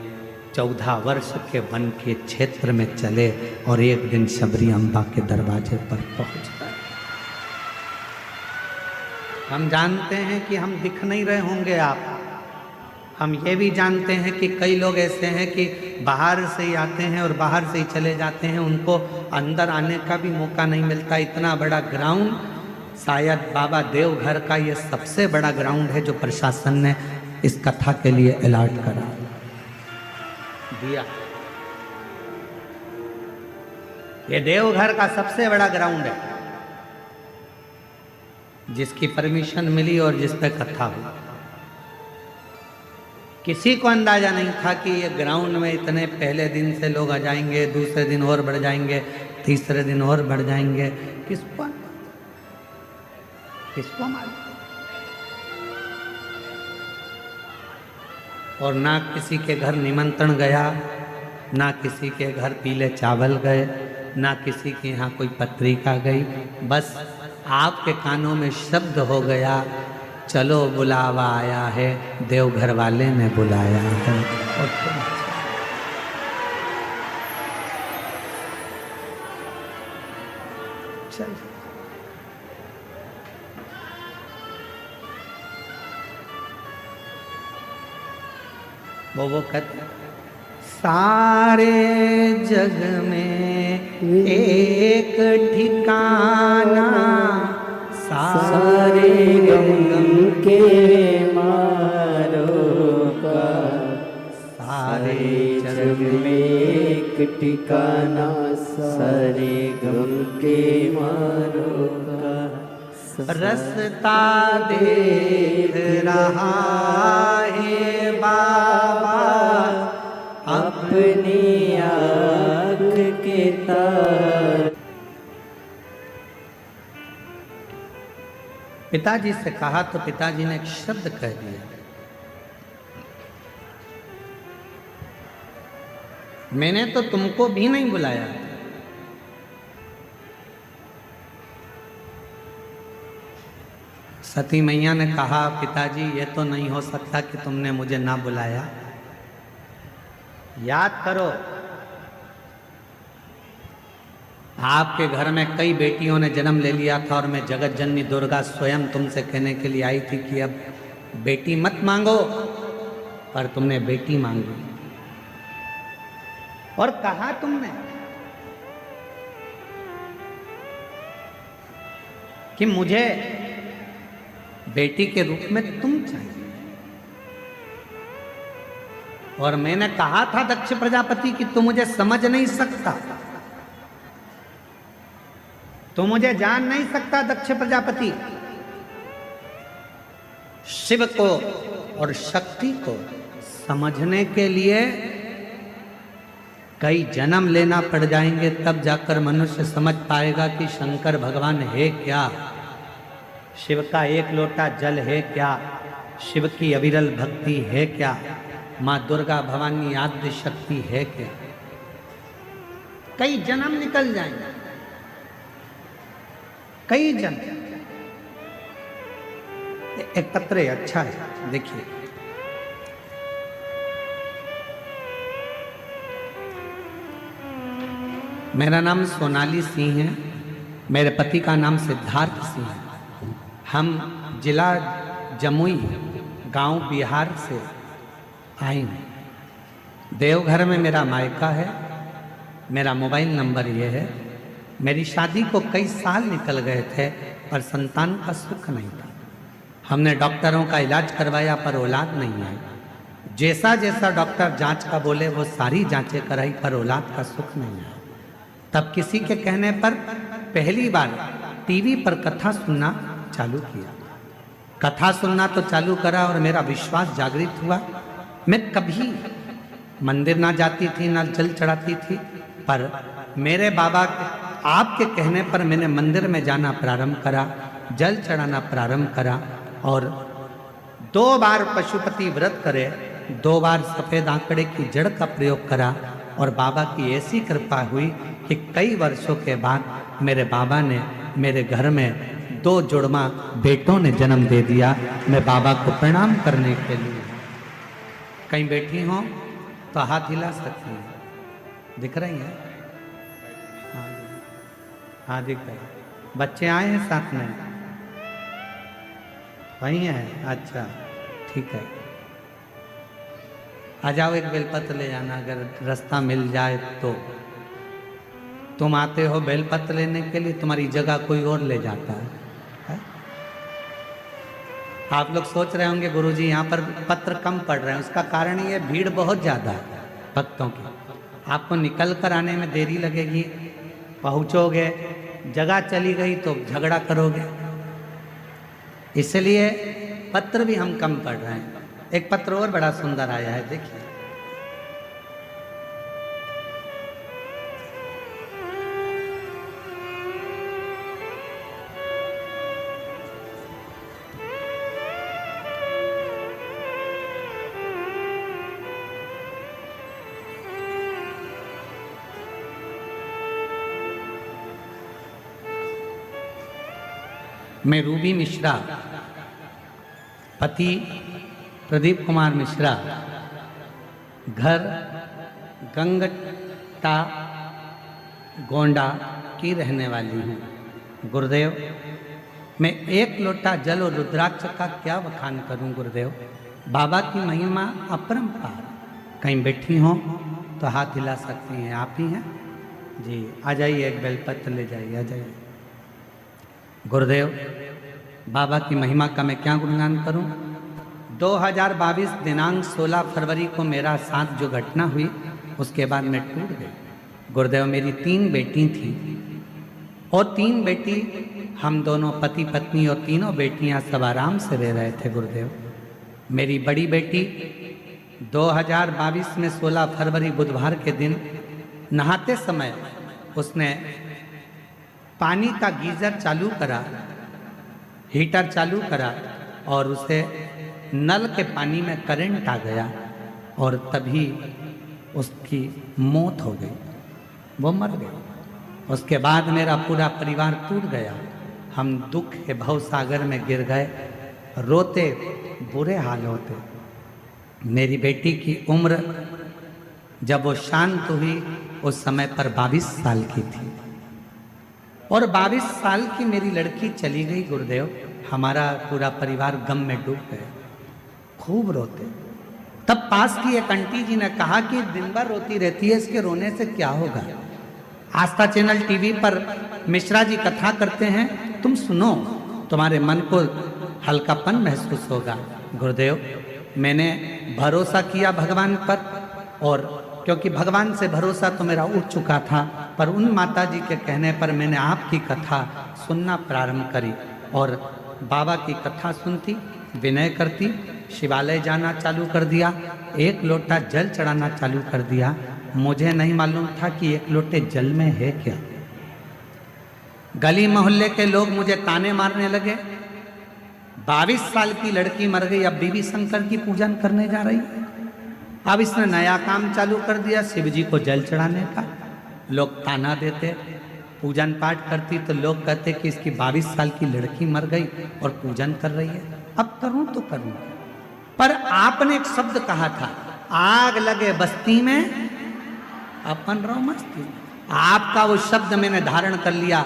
14 वर्ष के वन के क्षेत्र में चले और एक दिन शबरी अम्बा के दरवाजे पर पहुंच गए। हम जानते हैं कि हम दिख नहीं रहे होंगे आप। हम ये भी जानते हैं कि कई लोग ऐसे हैं कि बाहर से ही आते हैं और बाहर से ही चले जाते हैं, उनको अंदर आने का भी मौका नहीं मिलता। इतना बड़ा ग्राउंड, शायद बाबा देवघर का ये सबसे बड़ा ग्राउंड है जो प्रशासन ने इस कथा के लिए अलॉट करा दिया। ये देवघर का सबसे बड़ा ग्राउंड है जिसकी परमिशन मिली और जिस पे कथा हुई। किसी को अंदाजा नहीं था कि ये ग्राउंड में इतने पहले दिन से लोग आ जाएंगे, दूसरे दिन और बढ़ जाएंगे, तीसरे दिन और बढ़ जाएंगे। किसको मालूम? और ना किसी के घर निमंत्रण गया, ना किसी के घर पीले चावल गए, ना किसी के यहाँ कोई पत्रिका गई। बस आपके कानों में शब्द हो गया, चलो बुलावा आया है, देवघर वाले ने बुलाया है। और चल वो कहते सारे जग में एक ठिकाना, सारे गम के मारो का, सारे जग में एक ठिकाना, सारे गम के मारो का। रस्ता देख रहा है बाबा अपनी आँख के तार। पिताजी से कहा तो पिताजी ने एक शब्द कह दिया, मैंने तो तुमको भी नहीं बुलाया। सती मैया ने कहा, पिताजी ये तो नहीं हो सकता कि तुमने मुझे ना बुलाया। याद करो, आपके घर में कई बेटियों ने जन्म ले लिया था और मैं जगत जननी दुर्गा स्वयं तुमसे कहने के लिए आई थी कि अब बेटी मत मांगो, पर तुमने बेटी मांगी। और कहा तुमने कि मुझे बेटी के रूप में तुम चाहिए। और मैंने कहा था दक्ष प्रजापति कि तू मुझे समझ नहीं सकता, तू मुझे जान नहीं सकता। दक्ष प्रजापति शिव को और शक्ति को समझने के लिए कई जन्म लेना पड़ जाएंगे, तब जाकर मनुष्य समझ पाएगा कि शंकर भगवान है क्या, शिव का एक लोटा जल है क्या, शिव की अविरल भक्ति है क्या, माँ दुर्गा भवानी आद्य शक्ति है क्या। कई जन्म निकल जाएंगे, कई जन्म। एक पत्र है, अच्छा है, देखिए। मेरा नाम सोनाली सिंह है, मेरे पति का नाम सिद्धार्थ सिंह है। हम जिला जमुई गांव बिहार से आई हूँ। देवघर में मेरा मायका है। मेरा मोबाइल नंबर ये है। मेरी शादी को कई साल निकल गए थे पर संतान का सुख नहीं था। हमने डॉक्टरों का इलाज करवाया पर औलाद नहीं आई। जैसा जैसा डॉक्टर जांच का बोले वो सारी जांचें कराई पर औलाद का सुख नहीं आया। तब किसी के कहने पर पहली बार टीवी पर कथा सुनना चालू किया। कथा सुनना तो चालू करा और मेरा विश्वास जागृत हुआ। मैं कभी मंदिर ना जाती थी ना जल चढ़ाती थी, पर मेरे बाबा आपके कहने पर मैंने मंदिर में जाना प्रारंभ करा, जल चढ़ाना प्रारंभ करा और 2 बार पशुपति व्रत करे, 2 बार सफेद आंकड़े की जड़ का प्रयोग करा और बाबा की ऐसी कृपा हुई कि कई वर्षों के बाद मेरे बाबा ने मेरे घर में 2 जुड़वा बेटों ने जन्म दे दिया। मैं बाबा को प्रणाम करने के लिए कहीं बैठी हूँ तो हाथ हिला सकती है, दिख रही है? हाँ जी, हाँ दिख रही है। बच्चे आए हैं साथ में? वही है? अच्छा ठीक है, आ जाओ। एक बेलपत्र ले जाना अगर रास्ता मिल जाए तो। तुम आते हो बेलपत्र लेने के लिए, तुम्हारी जगह कोई और ले जाता है। आप लोग सोच रहे होंगे गुरुजी यहाँ पर पत्र कम पड़ रहे हैं, उसका कारण ये भीड़ बहुत ज़्यादा है भक्तों की। आपको निकल कर आने में देरी लगेगी, पहुँचोगे, जगह चली गई तो झगड़ा करोगे, इसलिए पत्र भी हम कम पढ़ रहे हैं। एक पत्र और बड़ा सुंदर आया है, देखिए। मैं रूबी मिश्रा, पति प्रदीप कुमार मिश्रा, घर गंगटा गोंडा की रहने वाली हूँ। गुरुदेव, मैं 1 लोटा जल और रुद्राक्ष का क्या बखान करूँ गुरुदेव। बाबा की महिमा अपरंपार। कहीं बैठी हो तो हाथ हिला सकती हैं, आप ही हैं जी। आ जाइए, एक बेलपत्र ले जाइए, आ जाइए। गुरुदेव, बाबा की महिमा का मैं क्या गुणगान करूं। 2022 दिनांक 16 फरवरी को मेरा साथ जो घटना हुई उसके बाद मैं टूट गई। गुरुदेव, मेरी 3 बेटी थी और 3 बेटी, हम दोनों पति पत्नी और तीनों बेटियां सब आराम से रह रहे थे गुरुदेव। मेरी बड़ी बेटी 2022 में 16 फरवरी बुधवार के दिन नहाते समय उसने पानी का गीजर चालू करा, हीटर चालू करा और उसे नल के पानी में करंट आ गया और तभी उसकी मौत हो गई, वो मर गई। उसके बाद मेरा पूरा परिवार टूट गया। हम दुख के भव सागर में गिर गए, रोते, बुरे हाल होते। मेरी बेटी की उम्र जब वो शांत हुई उस समय पर 22 साल की थी और 22 साल की मेरी लड़की चली गई गुरुदेव। हमारा पूरा परिवार गम में डूब गया, खूब रोते। तब पास की एक आंटी जी ने कहा कि दिन भर रोती रहती है, इसके रोने से क्या होगा। आस्था चैनल टीवी पर मिश्रा जी कथा करते हैं, तुम सुनो, तुम्हारे मन को हल्कापन महसूस होगा। गुरुदेव, मैंने भरोसा किया भगवान पर और क्योंकि भगवान से भरोसा तो मेरा उठ चुका था, पर उन माता जी के कहने पर मैंने आपकी कथा सुनना प्रारंभ करी और बाबा की कथा सुनती, विनय करती, शिवालय जाना चालू कर दिया, 1 लोटा जल चढ़ाना चालू कर दिया। मुझे नहीं मालूम था कि 1 लोटे जल में है क्या। गली मोहल्ले के लोग मुझे ताने मारने लगे, 22 साल की लड़की मर गई, अब बीबी शंकर की पूजन करने जा रही। अब इसने नया काम चालू कर दिया, शिव जी को जल चढ़ाने का। लोग ताना देते, पूजन पाठ करती तो लोग कहते कि इसकी 22 साल की लड़की मर गई और पूजन कर रही है, अब करूं तो करूं। पर आपने एक शब्द कहा था, आग लगे बस्ती में अपन रहो मस्ती। आपका वो शब्द मैंने धारण कर लिया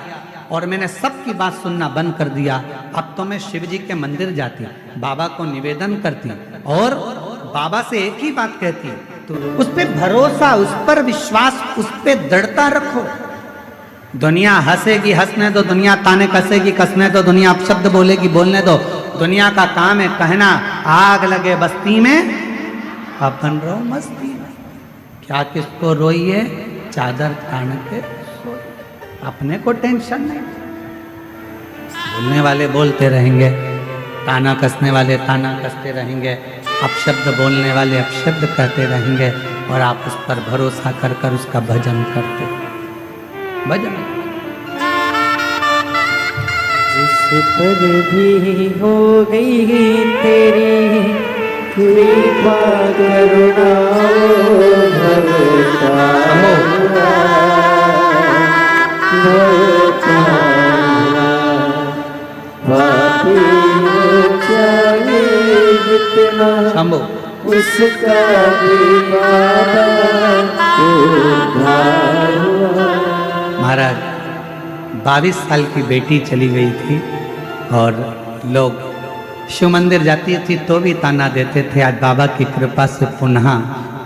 और मैंने सबकी बात सुनना बंद कर दिया। अब तो मैं शिव जी के मंदिर जाती, बाबा को निवेदन करती और बाबा से एक ही बात कहती, तो उस पे भरोसा, उस पर विश्वास, उस पे दृढ़ता रखो। दुनिया हंसेगी हंसने दो, दुनिया ताने कसेगी कसने दो, दुनिया अपशब्द बोलेगी बोलने दो। दुनिया का काम है कहना आग लगे बस्ती में, अपन रहो मस्ती में। क्या किसको रोइए, चादर तान के सोइए, अपने को टेंशन नहीं। बोलने वाले बोलते रहेंगे, ताना कसने वाले ताना कसते रहेंगे, अपशब्द बोलने वाले अपशब्द कहते रहेंगे, और आप उस पर भरोसा कर कर उसका भजन करते। भजन जिस पर भी हो गई तेरी कृपा करुणा शंभो उसका भी महाराज 22 साल की बेटी चली गई थी और लोग शिव मंदिर जाती थी तो भी ताना देते थे। आज बाबा की कृपा से पुनः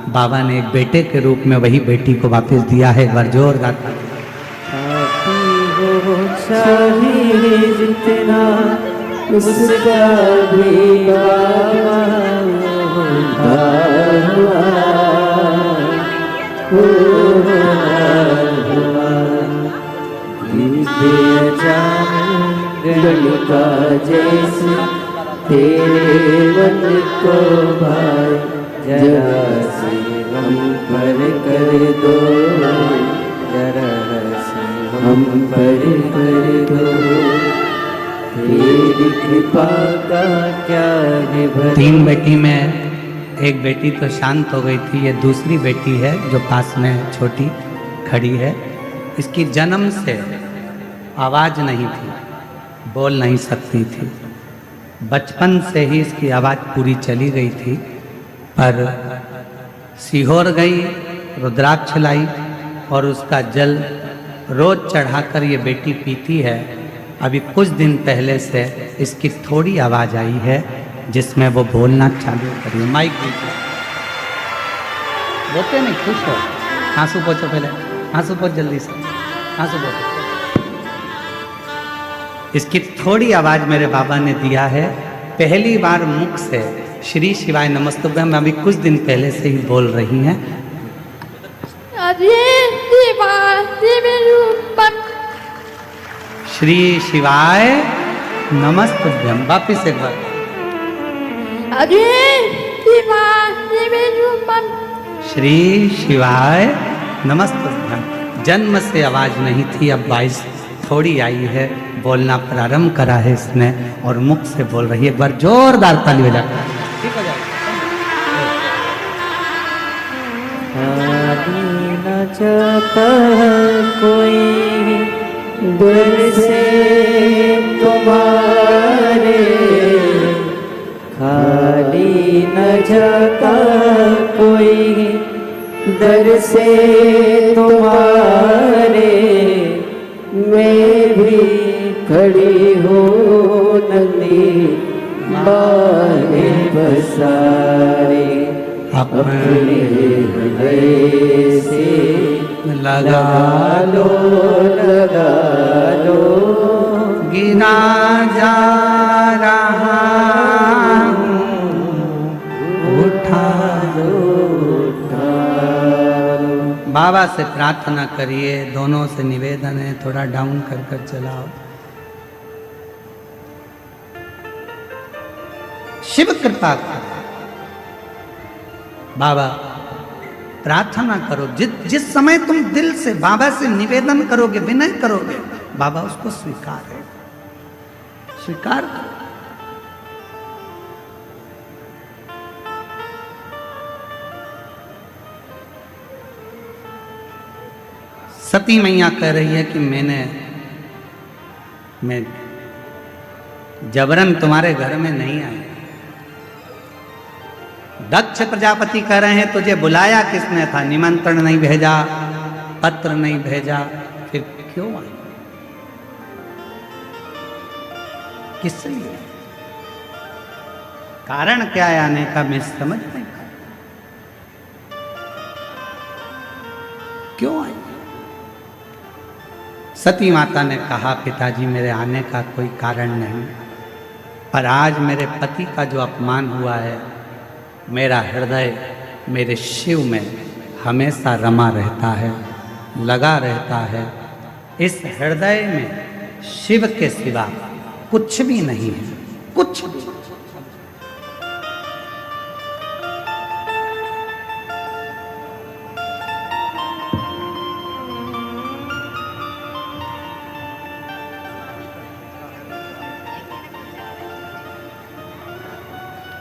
बाबा ने एक बेटे के रूप में वही बेटी को वापस दिया है। एक बार जोरदार जितना उसका भी का जैसे तेरे मन को भाई जरा से हम पर कर दो, जरा से हम पर कर दो, तेरी कृपा का क्या है। 3 बेटी में एक बेटी तो शांत हो गई थी, ये दूसरी बेटी है जो पास में छोटी खड़ी है। इसकी जन्म से आवाज नहीं थी, बोल नहीं सकती थी। बचपन से ही इसकी आवाज पूरी चली गई थी, पर सीहोर गई, रुद्राक्ष लाई और उसका जल रोज चढ़ाकर ये बेटी पीती है। अभी कुछ दिन पहले से इसकी थोड़ी आवाज आई है जिसमें वो बोलना चालू करी। माइक दीजिए, बोलते नहीं, खुश हो, आंसू पोछो, पहले आंसू पोछ जल्दी से, आंसू पोछो। इसकी थोड़ी आवाज मेरे बाबा ने दिया है, पहली बार मुख से श्री शिवाय नमस्तुभ्यं में अभी कुछ दिन पहले से ही बोल रही हैं। श्री शिवाय नमस्तुभ्यं, वापिस एक बार। श्री शिवाय नमस्तुभ्यं। जन्म से आवाज नहीं थी, अब 22 थोड़ी आई है, बोलना प्रारंभ करा है इसने और मुख से बोल रही है। एक बार जोरदार ताली बजा। ठीक हो जाएगा। न चाहता कोई दिल से तुम्हारे, खाली न जाता कोई दर से तुम्हारे, मैं भी खड़ी हो नंदी बारे बसारे, अपने हृदय से लगा लो, लगा लो, गिना जा रहा हूँ, उठा लो, उठा लो। बाबा से प्रार्थना करिए, दोनों से निवेदन है, थोड़ा डाउन कर कर चलाओ। शिव कृपा करो, बाबा प्रार्थना करो। जिस समय तुम दिल से बाबा से निवेदन करोगे, विनय करोगे, बाबा उसको स्वीकार है, स्वीकार करो। सती मैया कह रही है कि मैं जबरन तुम्हारे घर में नहीं आई। दक्ष प्रजापति कह रहे हैं तुझे बुलाया किसने था, निमंत्रण नहीं भेजा, पत्र नहीं भेजा, फिर क्यों आई? किस लिए? कारण क्या है आने का, मैं समझ नहीं पाया। क्यों आई? सती माता ने कहा, पिताजी मेरे आने का कोई कारण नहीं, पर आज मेरे पति का जो अपमान हुआ है, मेरा हृदय मेरे शिव में हमेशा रमा रहता है, लगा रहता है। इस हृदय में शिव के सिवा कुछ भी नहीं है, कुछ भी।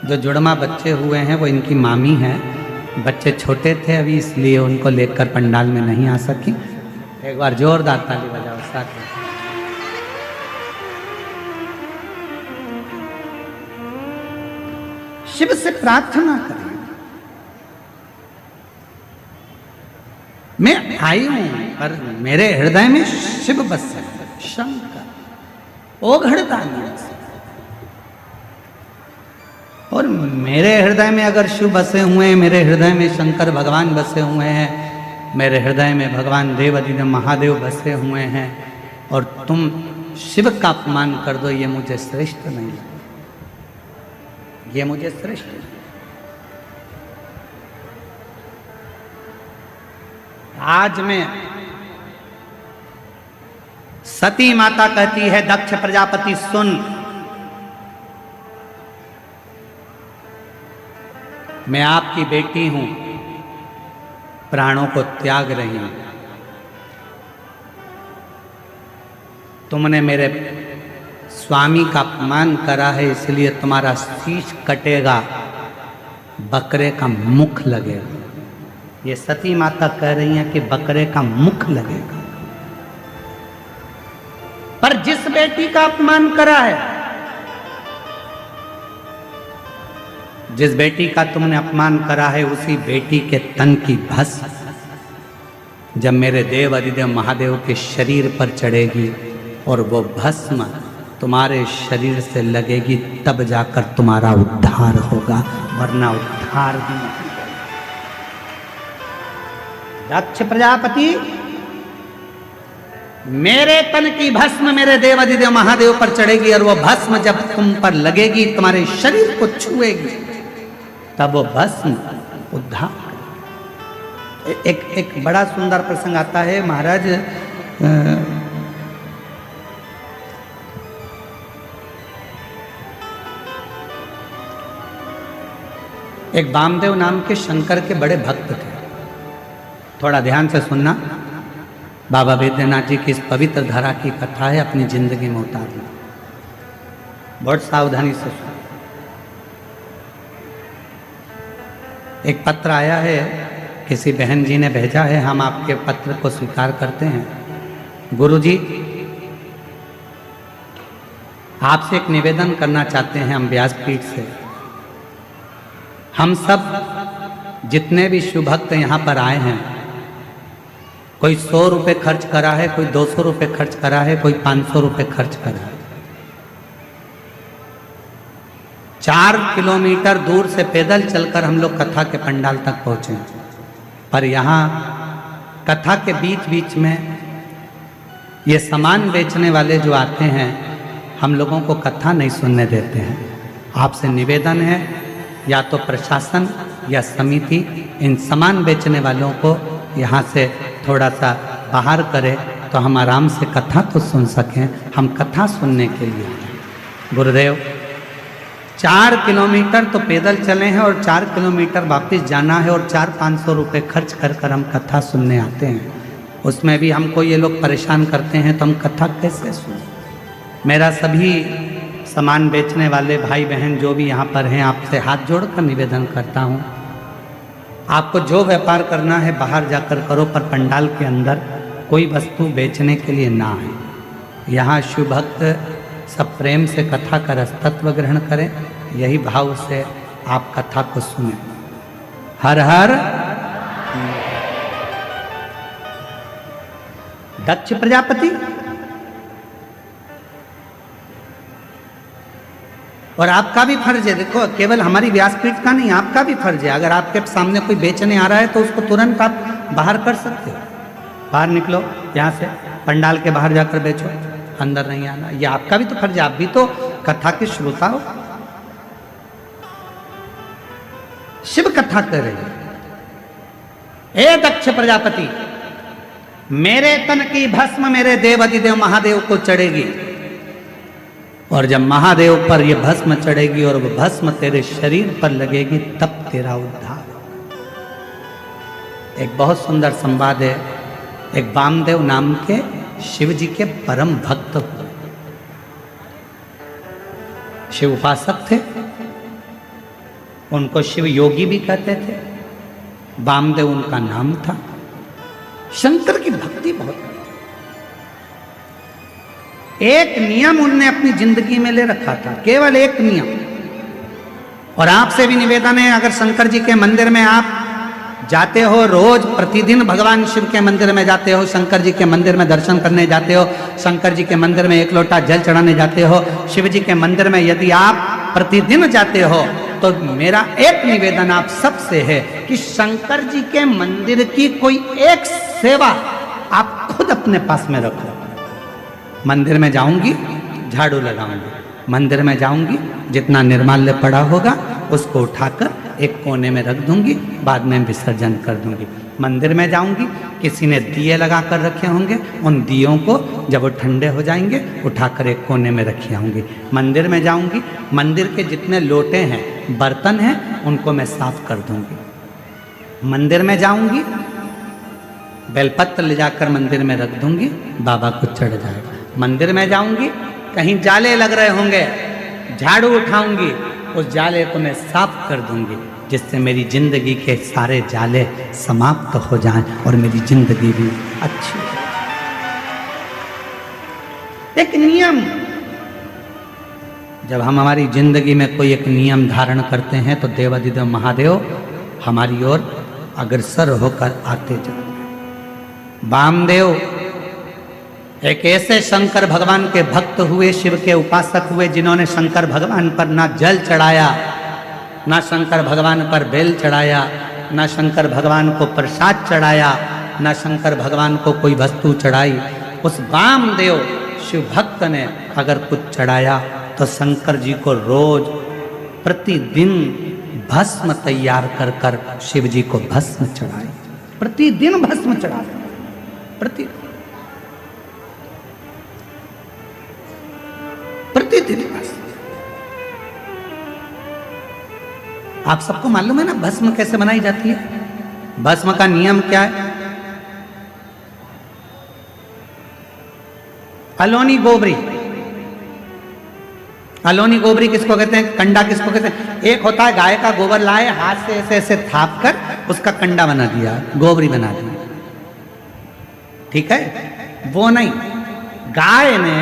जो जुड़मा बच्चे हुए हैं वो इनकी मामी हैं। बच्चे छोटे थे अभी, इसलिए उनको लेकर पंडाल में नहीं आ सकी। एक बार जोरदार ताली बजाओ साथ में। शिव से प्रार्थना करें। मैं आई हूं पर मेरे हृदय में शिव बस है, शंकर ओघड़दानी। और मेरे हृदय में अगर शिव बसे हुए हैं, मेरे हृदय में शंकर भगवान बसे हुए हैं, मेरे हृदय में भगवान देव अधिदेव महादेव बसे हुए हैं, और तुम शिव का अपमान कर दो, ये मुझे श्रेष्ठ नहीं लगता, ये मुझे श्रेष्ठ नहीं। आज में सती माता कहती है, दक्ष प्रजापति सुन, मैं आपकी बेटी हूं, प्राणों को त्याग रही हूं। तुमने मेरे स्वामी का अपमान करा है, इसलिए तुम्हारा शीश कटेगा, बकरे का मुख लगेगा। ये सती माता कह रही है कि बकरे का मुख लगेगा। पर जिस बेटी का अपमान करा है, जिस बेटी का तुमने अपमान करा है, उसी बेटी के तन की भस्म जब मेरे देव अधिदेव महादेव के शरीर पर चढ़ेगी और वो भस्म तुम्हारे शरीर से लगेगी, तब जाकर तुम्हारा उद्धार होगा, वरना उद्धार भी नहीं। दक्ष प्रजापति, मेरे तन की भस्म मेरे देव अधिदेव महादेव पर चढ़ेगी, और वो भस्म जब तुम पर लगेगी, तुम्हारे शरीर को छुएगी, तब वो भस्म उद्धार। एक बड़ा सुंदर प्रसंग आता है महाराज। एक वामदेव नाम के शंकर के बड़े भक्त थे। थोड़ा ध्यान से सुनना, बाबा बैद्यनाथ जी की इस पवित्र धारा की कथा है, अपनी जिंदगी में उतारना, बहुत सावधानी से सुनना। एक पत्र आया है, किसी बहन जी ने भेजा है, हम आपके पत्र को स्वीकार करते हैं। गुरुजी, आपसे एक निवेदन करना चाहते हैं हम व्यासपीठ से। हम सब जितने भी शिव भक्त यहाँ पर आए हैं, कोई 100 रुपये खर्च करा है, कोई 200 रुपये खर्च करा है, कोई 500 रुपये खर्च करा है। 4 किलोमीटर दूर से पैदल चलकर हम लोग कथा के पंडाल तक पहुँचे, पर यहाँ कथा के बीच बीच में ये सामान बेचने वाले जो आते हैं, हम लोगों को कथा नहीं सुनने देते हैं। आपसे निवेदन है, या तो प्रशासन या समिति इन सामान बेचने वालों को यहाँ से थोड़ा सा बाहर करे, तो हम आराम से कथा तो सुन सकें। हम कथा सुनने के लिए आए। गुरुदेव, 4 किलोमीटर तो पैदल चले हैं और 4 किलोमीटर वापस जाना है, और 400-500 रुपये खर्च कर कर हम कथा सुनने आते हैं। उसमें भी हमको ये लोग परेशान करते हैं, तो हम कथा कैसे सुनें? मेरा सभी सामान बेचने वाले भाई बहन जो भी यहाँ पर हैं, आपसे हाथ जोड़कर निवेदन करता हूँ, आपको जो व्यापार करना है बाहर जाकर करो, पर पंडाल के अंदर कोई वस्तु बेचने के लिए ना आए। यहाँ शिव भक्त सब प्रेम से कथा का रसतत्व ग्रहण करें, यही भाव से आप कथा को सुने। हर हर। दक्ष प्रजापति और आपका भी फर्ज है, देखो केवल हमारी व्यासपीठ का नहीं, आपका भी फर्ज है। अगर आपके सामने कोई बेचने आ रहा है तो उसको तुरंत आप बाहर कर सकते हो। बाहर निकलो यहाँ से, पंडाल के बाहर जाकर बेचो, अंदर नहीं आना। ये आपका भी तो फर्ज है, आप भी तो कथा के श्रोता हो। शिव कथा कर रहे हैं, ए दक्ष प्रजापति, मेरे तन की भस्म मेरे देव अधिदेव महादेव को चढ़ेगी, और जब महादेव पर ये भस्म चढ़ेगी और वो भस्म तेरे शरीर पर लगेगी, तब तेरा उद्धार होगा। एक बहुत सुंदर संवाद है। एक वामदेव नाम के शिव जी के परम भक्त हुए, शिव उपासक थे, उनको शिव योगी भी कहते थे। वामदेव उनका नाम था। शंकर की भक्ति बहुत थी। एक नियम उनने अपनी जिंदगी में ले रखा था, केवल एक नियम। और आपसे भी निवेदन है, अगर शंकर जी के मंदिर में आप जाते हो, रोज प्रतिदिन भगवान शिव के मंदिर में जाते हो, शंकर जी के मंदिर में दर्शन करने जाते हो, शंकर जी के मंदिर में एक लोटा जल चढ़ाने जाते हो, शिव जी के मंदिर में यदि आप प्रतिदिन जाते हो, तो मेरा एक निवेदन आप सबसे है कि शंकर जी के मंदिर की कोई एक सेवा आप खुद अपने पास में रखो। मंदिर में जाऊंगी, झाड़ू लगाऊंगी, मंदिर में जाऊंगी, जितना निर्माल्य पड़ा होगा उसको उठाकर एक कोने में रख दूंगी, बाद में विसर्जन कर दूंगी। मंदिर में जाऊंगी, किसी ने दिए लगा कर रखे होंगे, उन दियों को जब वो ठंडे हो जाएंगे उठाकर एक कोने में रखी आऊंगी। मंदिर में जाऊंगी, मंदिर के जितने लोटे हैं, बर्तन हैं, उनको मैं साफ कर दूंगी। मंदिर में जाऊंगी, बेलपत्र ले जाकर मंदिर में रख दूंगी, बाबा को चढ़ जाएगा। मंदिर में जाऊंगी, कहीं जाले लग रहे होंगे, झाड़ू उठाऊंगी, उस जाले को मैं साफ कर दूंगी, जिससे मेरी जिंदगी के सारे जाले समाप्त हो जाएं और मेरी जिंदगी भी अच्छी हो। एक नियम, जब हम हमारी जिंदगी में कोई एक नियम धारण करते हैं तो देवाधिदेव महादेव हमारी ओर अग्रसर होकर आते जाते हैं। वामदेव एक ऐसे शंकर भगवान के भक्त हुए, शिव के उपासक हुए, जिन्होंने शंकर भगवान पर ना जल चढ़ाया, ना शंकर भगवान पर बेल चढ़ाया, ना शंकर भगवान को प्रसाद चढ़ाया, ना शंकर भगवान को कोई वस्तु चढ़ाई। उस वामदेव शिव भक्त ने अगर कुछ चढ़ाया तो शंकर जी को रोज प्रतिदिन भस्म तैयार कर कर शिव जी को भस्म चढ़ाई। प्रतिदिन भस्म चढ़ाए, प्रतिदिन भस्म। आप सबको मालूम है ना भस्म कैसे बनाई जाती है? भस्म का नियम क्या है? अलोनी गोबरी, अलोनी गोबरी किसको कहते हैं? कंडा किसको कहते हैं? एक होता है गाय का गोबर लाए, हाथ से ऐसे ऐसे थाप कर उसका कंडा बना दिया, गोबरी बना दी, ठीक है? वो नहीं, गाय ने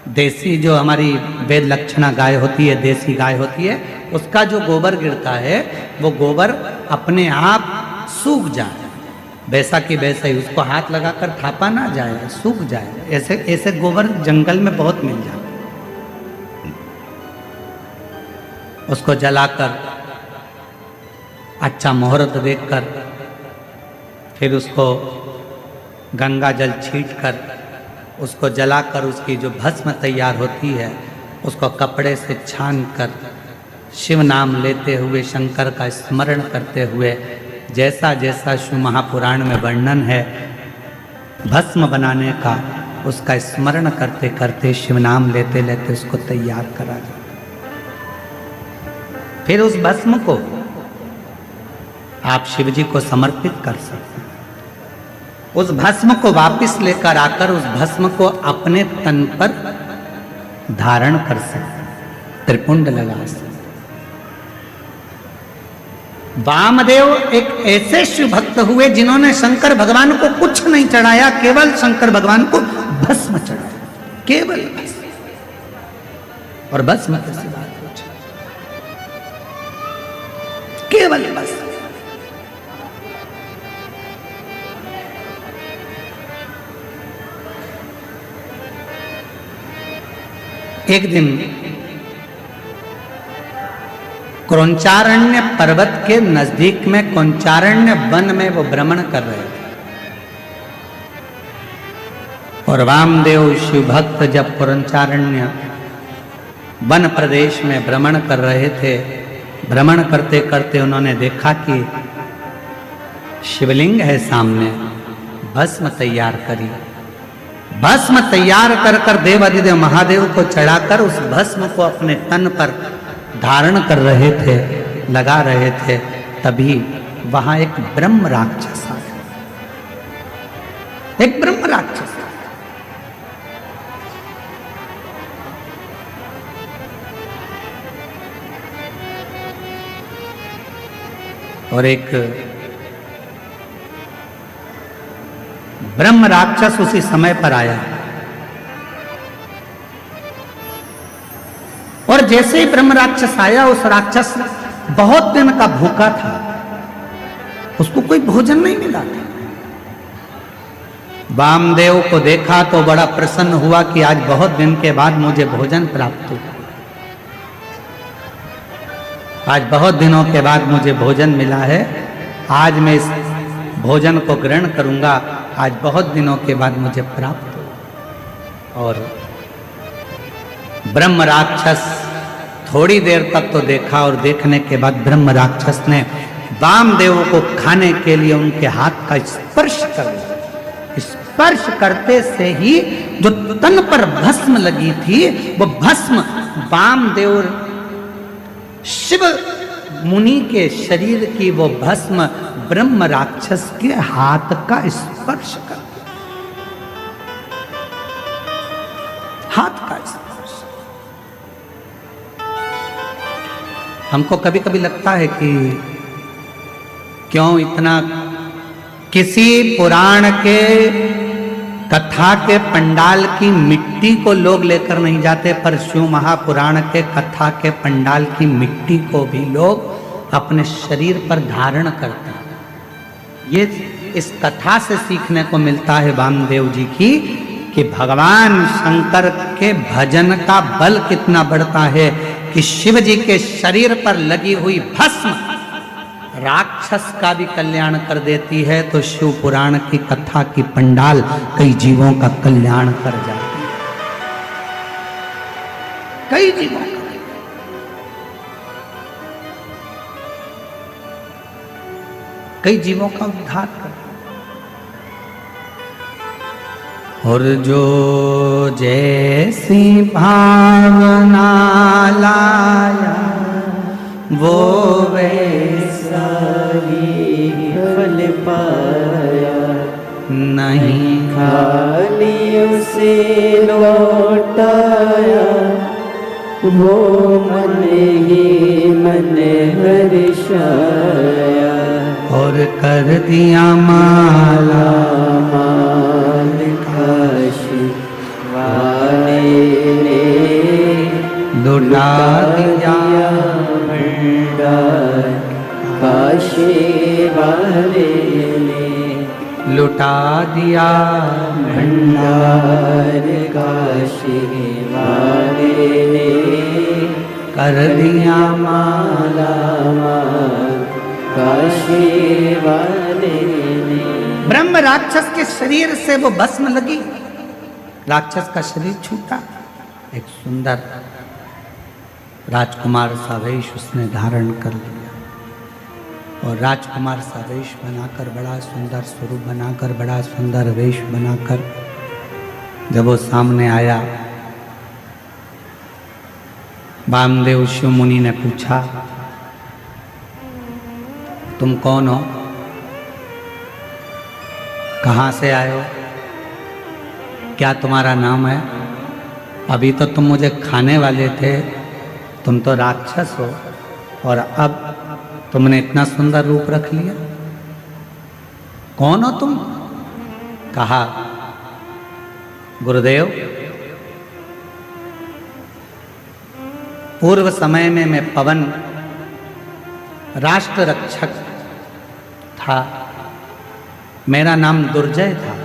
देसी जो हमारी वेद लक्षणा गाय होती है, देसी गाय होती है, उसका जो गोबर गिरता है वो गोबर अपने आप सूख जाए, वैसा कि वैसा ही, उसको हाथ लगाकर थापा ना जाए, सूख जाए। ऐसे ऐसे गोबर जंगल में बहुत मिल जाते। उसको जलाकर अच्छा मुहूर्त देखकर फिर उसको गंगा जल छीट कर उसको जलाकर उसकी जो भस्म तैयार होती है उसको कपड़े से छान कर शिव नाम लेते हुए, शंकर का स्मरण करते हुए, जैसा जैसा शिव महापुराण में वर्णन है भस्म बनाने का, उसका स्मरण करते करते शिव नाम लेते लेते उसको तैयार करा जाए। फिर उस भस्म को आप शिव जी को समर्पित कर सकते हैं। उस भस्म को वापस लेकर आकर उस भस्म को अपने तन पर धारण कर सकते, त्रिपुंड लगा सकते। वामदेव एक ऐसे शिव भक्त हुए जिन्होंने शंकर भगवान को कुछ नहीं चढ़ाया, केवल शंकर भगवान को भस्म चढ़ाया, केवल भस्म। और भस्म कैसी बात हो, केवल भस्म। एक दिन क्रौंचारण्य पर्वत के नजदीक में क्रौंचारण्य वन में वो भ्रमण कर रहे थे। और वामदेव शिव भक्त जब क्रौंचारण्य वन प्रदेश में भ्रमण कर रहे थे, भ्रमण करते करते उन्होंने देखा कि शिवलिंग है सामने, भस्म तैयार करी। भस्म तैयार कर कर देव अधिदेव महादेव को चढ़ाकर उस भस्म को अपने तन पर धारण कर रहे थे, लगा रहे थे। तभी वहां एक ब्रह्म राक्षस आ गया, एक ब्रह्म राक्षस। और एक ब्रह्म राक्षस उसी समय पर आया और जैसे ही ब्रह्म राक्षस आया, उस राक्षस बहुत दिन का भूखा था, उसको कोई भोजन नहीं मिला था। वामदेव को देखा तो बड़ा प्रसन्न हुआ कि आज बहुत दिन के बाद मुझे भोजन प्राप्त हुआ, आज बहुत दिनों के बाद मुझे भोजन मिला है, आज मैं इस भोजन को ग्रहण करूंगा, आज बहुत दिनों के बाद मुझे प्राप्त हुआ। और ब्रह्म राक्षस थोड़ी देर तक तो देखा और देखने के बाद ब्रह्म राक्षस ने वामदेव को खाने के लिए उनके हाथ का स्पर्श कर दिया। स्पर्श करते से ही जो तन पर भस्म लगी थी, वो भस्म वामदेव शिव मुनि के शरीर की वो भस्म ब्रह्म राक्षस के हाथ का स्पर्श कर, हाथ का स्पर्श। हमको कभी कभी लगता है कि क्यों इतना, किसी पुराण के कथा के पंडाल की मिट्टी को लोग लेकर नहीं जाते, पर शिव महापुराण के कथा के पंडाल की मिट्टी को भी लोग अपने शरीर पर धारण करते हैं। ये इस कथा से सीखने को मिलता है वामदेव जी की कि भगवान शंकर के भजन का बल कितना बढ़ता है कि शिव जी के शरीर पर लगी हुई भस्म राक्षस का भी कल्याण कर देती है, तो शिव पुराण की कथा की पंडाल कई जीवों का कल्याण कर जाती है, कई जीवों का। कई जीवों का उद्धार कर। और जो जैसी भावना लाया वो वैसा ही फल पाया, नहीं खाली उसे लौटाया, वो मन ही मन हर्षाया। और कर दिया माला माल काशी वाले ने लुटा दिया भंडार, काशी वाले ने लुटा दिया भंडार, काशी वाले ने कर दिया माला माल, काशी वाले ने। ब्रह्म राक्षस के शरीर से वो भस्म लगी, राक्षस का शरीर छूटा, एक सुंदर राजकुमार सा वेश उसने धारण कर लिया। और राजकुमार सा वेश बनाकर, बड़ा सुंदर स्वरूप बनाकर, बड़ा सुंदर वेश बनाकर जब वो सामने आया, वामदेव शिव मुनि ने पूछा, तुम कौन हो, कहाँ से आए हो, क्या तुम्हारा नाम है? अभी तो तुम मुझे खाने वाले थे, तुम तो राक्षस हो और अब तुमने इतना सुंदर रूप रख लिया, कौन हो तुम? कहा, गुरुदेव, पूर्व समय में मैं पवन राष्ट्र रक्षक था, मेरा नाम दुर्जय था।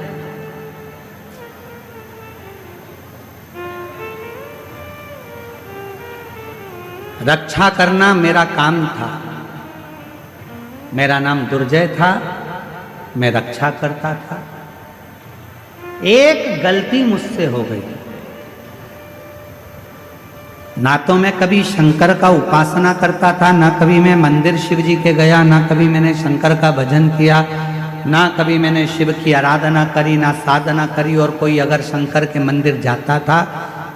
रक्षा करना मेरा काम था। मेरा नाम दुर्जय था, मैं रक्षा करता था। एक गलती मुझसे हो गई, ना तो मैं कभी शंकर का उपासना करता था, ना कभी मैं मंदिर शिव जी के गया, ना कभी मैंने शंकर का भजन किया, ना कभी मैंने शिव की आराधना करी, ना साधना करी। और कोई अगर शंकर के मंदिर जाता था,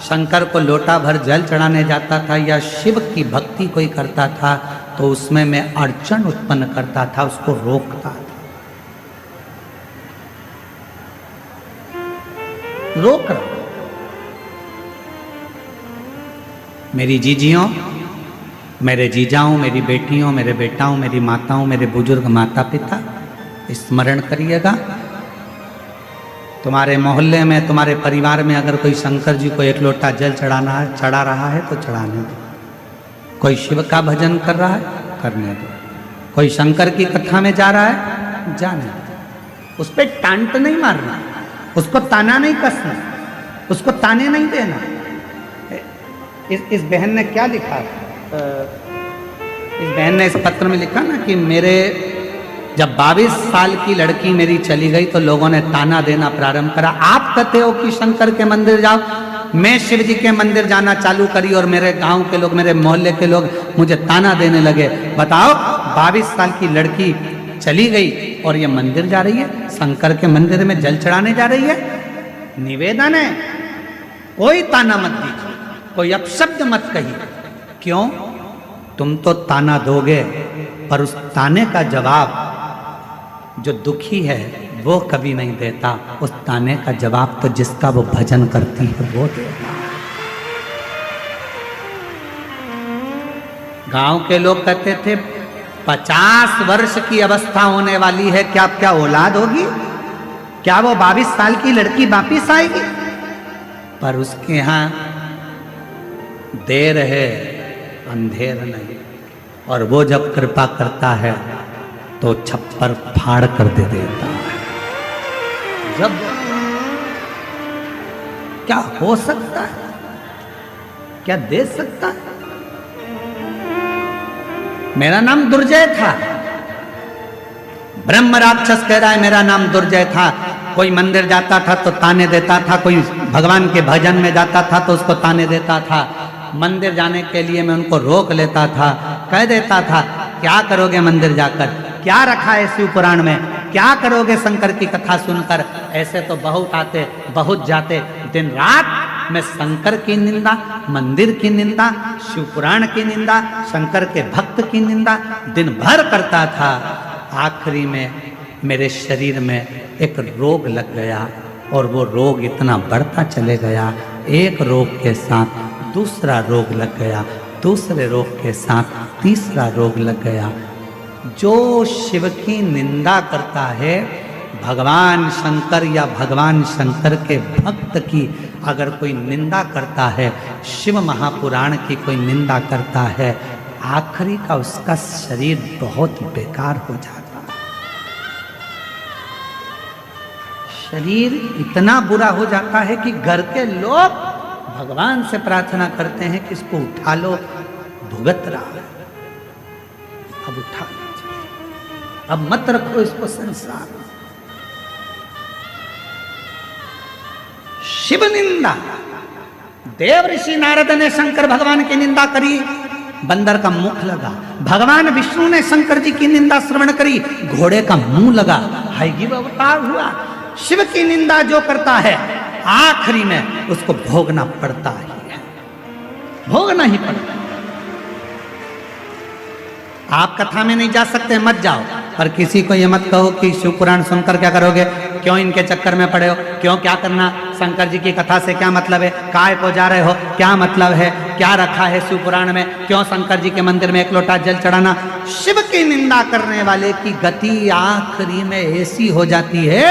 शंकर को लोटा भर जल चढ़ाने जाता था या शिव की भक्ति कोई करता था, तो उसमें मैं अड़चन उत्पन्न करता था, उसको रोकता था। रोक रहा। मेरी जीजियों, मेरे जीजाओं, मेरी बेटियों, मेरे बेटाओं, मेरी माताओं, मेरे बुजुर्ग माता पिता, स्मरण करिएगा, तुम्हारे मोहल्ले में, तुम्हारे परिवार में अगर कोई शंकर जी को एक लोटा जल चढ़ाना है, चढ़ा रहा है तो चढ़ाने दो। कोई शिव का भजन कर रहा है, करने दो। कोई शंकर की कथा में जा रहा है, जाने दो। उस पर टांट नहीं मारना, उसको ताना नहीं कसना, उसको ताने नहीं देना। इस बहन ने क्या लिखा, इस बहन ने इस पत्र में लिखा ना कि मेरे जब 22 साल की लड़की मेरी चली गई तो लोगों ने ताना देना प्रारंभ करा। आप कहते हो कि शंकर के मंदिर जाओ, मैं शिव जी के मंदिर जाना चालू करी और मेरे गांव के लोग, मेरे मोहल्ले के लोग मुझे ताना देने लगे। बताओ, 22 साल की लड़की चली गई और ये मंदिर जा रही है, शंकर के मंदिर में जल चढ़ाने जा रही है। निवेदन है, कोई ताना मत दीजिए, कोई अपशब्द मत कहिए। क्यों? तुम तो ताना दोगे, पर उस ताने का जवाब जो दुखी है वो कभी नहीं देता। उस ताने का जवाब तो जिसका वो भजन करती है वो देता। गांव के लोग कहते थे 50 वर्ष की अवस्था होने वाली है, क्या औलाद होगी? क्या वो 22 साल की लड़की वापिस आएगी? पर उसके यहां देर है, अंधेर नहीं। और वो जब कृपा करता है तो छप्पर फाड़ कर दे देता है। जब क्या हो सकता है, क्या दे सकता है? मेरा नाम दुर्जय था। ब्रह्म राक्षस कह रहा है मेरा नाम दुर्जय था। कोई मंदिर जाता था तो ताने देता था, कोई भगवान के भजन में जाता था तो उसको ताने देता था। मंदिर जाने के लिए मैं उनको रोक लेता था, कह देता था क्या करोगे मंदिर जाकर, क्या रखा है शिव पुराण में, क्या करोगे शंकर की कथा सुनकर। ऐसे तो बहुत आते बहुत जाते, दिन रात मैं शंकर की निंदा, मंदिर की निंदा, शिव पुराण की निंदा, शंकर के भक्त की निंदा दिन भर करता था। आखिरी में मेरे शरीर में एक रोग लग गया और वो रोग इतना बढ़ता चले गया। एक रोग के साथ दूसरा रोग लग गया, दूसरे रोग के साथ तीसरा रोग लग गया। जो शिव की निंदा करता है, भगवान शंकर या भगवान शंकर के भक्त की अगर कोई निंदा करता है, शिव महापुराण की कोई निंदा करता है, आखिरी का उसका शरीर बहुत बेकार हो जाता है। शरीर इतना बुरा हो जाता है कि घर के लोग भगवान से प्रार्थना करते हैं कि इसको उठा लो, भुगत रहा है, अब उठा लो, अब मत रखो इसको संसार। शिव निंदा, देव ऋषि नारद ने शंकर भगवान की निंदा करी, बंदर का मुख लगा। भगवान विष्णु ने शंकर जी की निंदा श्रवण करी, घोड़े का मुंह लगा, हयग्रीव अवतार हुआ। शिव की निंदा जो करता है आखिरी में उसको भोगना पड़ता ही है, भोगना ही पड़ता है। आप कथा में नहीं जा सकते, मत जाओ, पर किसी को ये मत कहो कि शिव पुराण सुनकर क्या करोगे, क्यों इनके चक्कर में पड़े हो, क्यों क्या करना, शंकर जी की कथा से क्या मतलब है, काय को जा रहे हो, क्या मतलब है, क्या रखा है शिव पुराण में, क्यों शंकर जी के मंदिर में एक लोटा जल चढ़ाना। शिव की निंदा करने वाले की गति आखिरी में ऐसी हो जाती है,